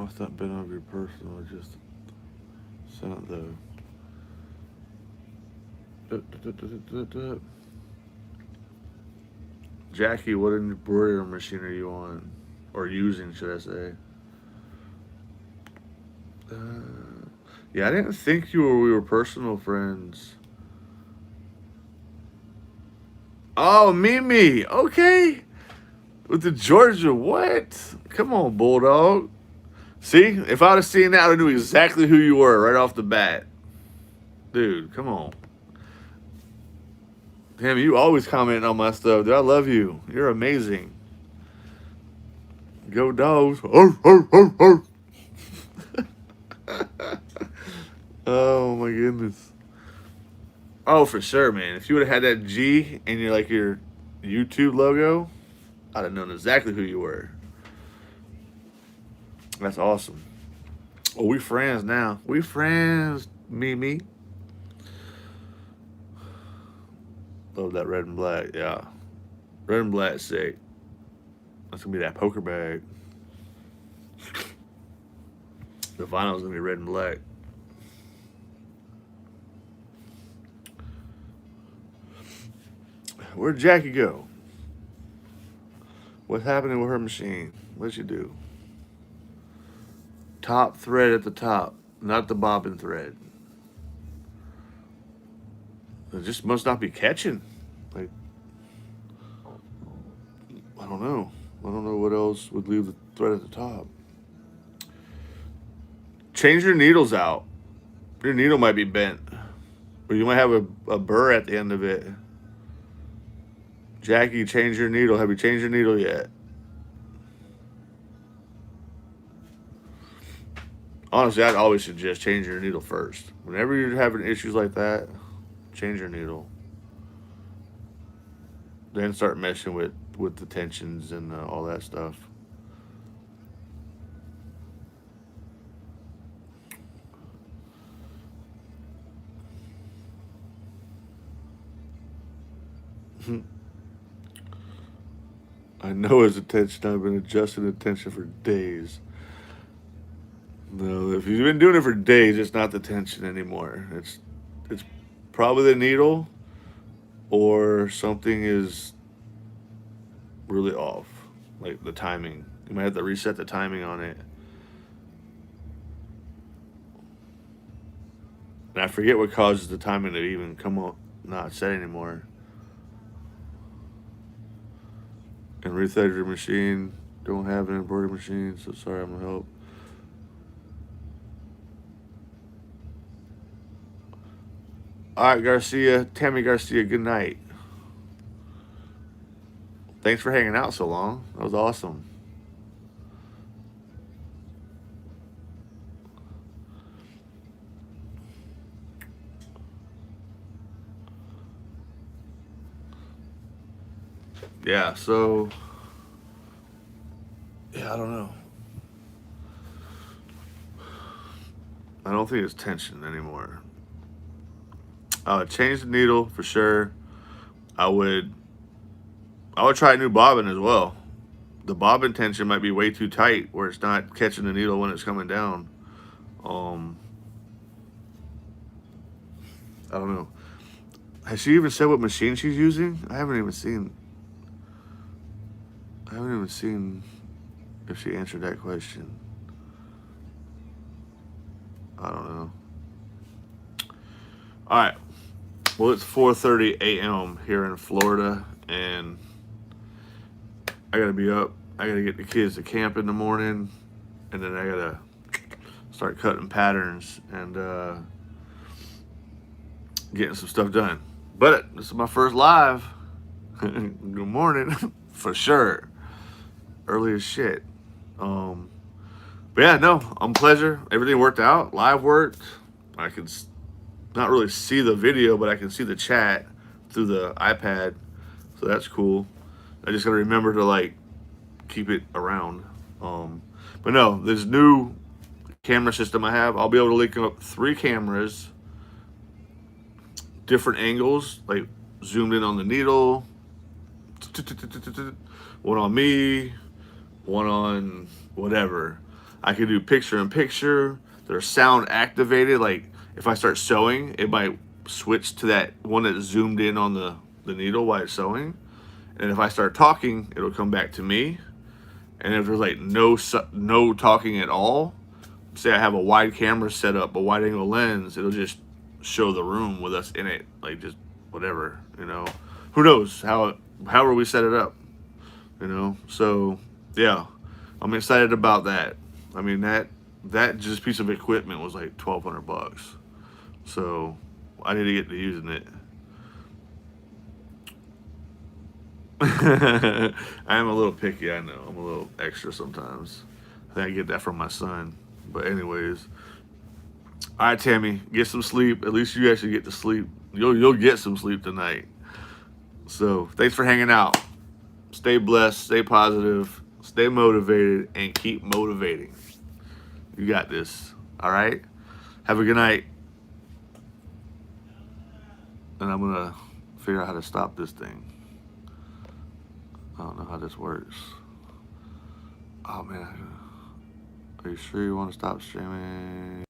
Must not been on your personal, just sent it though. Jackie, what embroidery machine are you on? Or using, should I say? Yeah, I didn't think we were personal friends. Oh, Mimi. Okay. With the Georgia, what? Come on, Bulldog. See, if I'd have seen that, I would have knew exactly who you were right off the bat. Dude, come on. Damn, you always commenting on my stuff, dude. I love you. You're amazing. Go dogs. Arr, arr, arr, arr. Oh my goodness. Oh, for sure, man. If you would have had that G and your YouTube logo, I'd have known exactly who you were. That's awesome. Oh, we friends now. We friends, Mimi. Love that red and black, yeah. Red and black sick. That's gonna be that poker bag. The vinyl's gonna be red and black. Where'd Jackie go? What's happening with her machine? What'd she do? Top thread at the top, not the bobbin thread. It just must not be catching. Like, I don't know. I don't know what else would leave the thread at the top. Change your needles out. Your needle might be bent. Or you might have a burr at the end of it. Jackie, change your needle. Have you changed your needle yet? Honestly, I'd always suggest changing your needle first. Whenever you're having issues like that, change your needle. Then start messing with the tensions and all that stuff. I know his attention. I've been adjusting attention for days. No, if you've been doing it for days, it's not the tension anymore. It's probably the needle, or something is really off, like the timing. You might have to reset the timing on it. And I forget what causes the timing to even come up not set anymore. And rethread your machine. Don't have an embroidery machine, so sorry, I'm gonna help. All right, Garcia, Tammy Garcia, good night. Thanks for hanging out so long. That was awesome. Yeah, so yeah, I don't know. I don't think it's tension anymore. I would change the needle for sure. I would try a new bobbin as well. The bobbin tension might be way too tight where it's not catching the needle when it's coming down. I don't know. Has she even said what machine she's using? I haven't even seen if she answered that question. I don't know. All right. Well, it's 4:30 a.m. here in Florida, and I gotta be up. I gotta get the kids to camp in the morning, and then I gotta start cutting patterns and getting some stuff done. But this is my first live. Good morning, for sure. Early as shit. But yeah, no, on pleasure. Everything worked out. Live worked. I could not really see the video, but I can see the chat through the iPad, so that's cool. I just gotta remember to keep it around. But no, this new camera system I have, I'll be able to link up 3 cameras, different angles, like zoomed in on the needle, one on me, one on whatever. I can do picture in picture. They're sound activated. Like if I start sewing, it might switch to that one that zoomed in on the needle while it's sewing. And if I start talking, it'll come back to me. And if there's like no talking at all, say I have a wide camera set up, a wide angle lens, it'll just show the room with us in it, like just whatever, you know. Who knows however we set it up, you know. So yeah, I'm excited about that. I mean that just piece of equipment was like $1,200, so I need to get to using it. I am a little picky, I know. I'm a little extra sometimes. I think I get that from my son. But anyways, all right, Tammy, get some sleep. At least you actually get to sleep. You'll get some sleep tonight. So thanks for hanging out. Stay blessed, stay positive, stay motivated, and keep motivating. You got this. All right. Have a good night. And I'm gonna figure out how to stop this thing. I don't know how this works. Oh man, are you sure you want to stop streaming?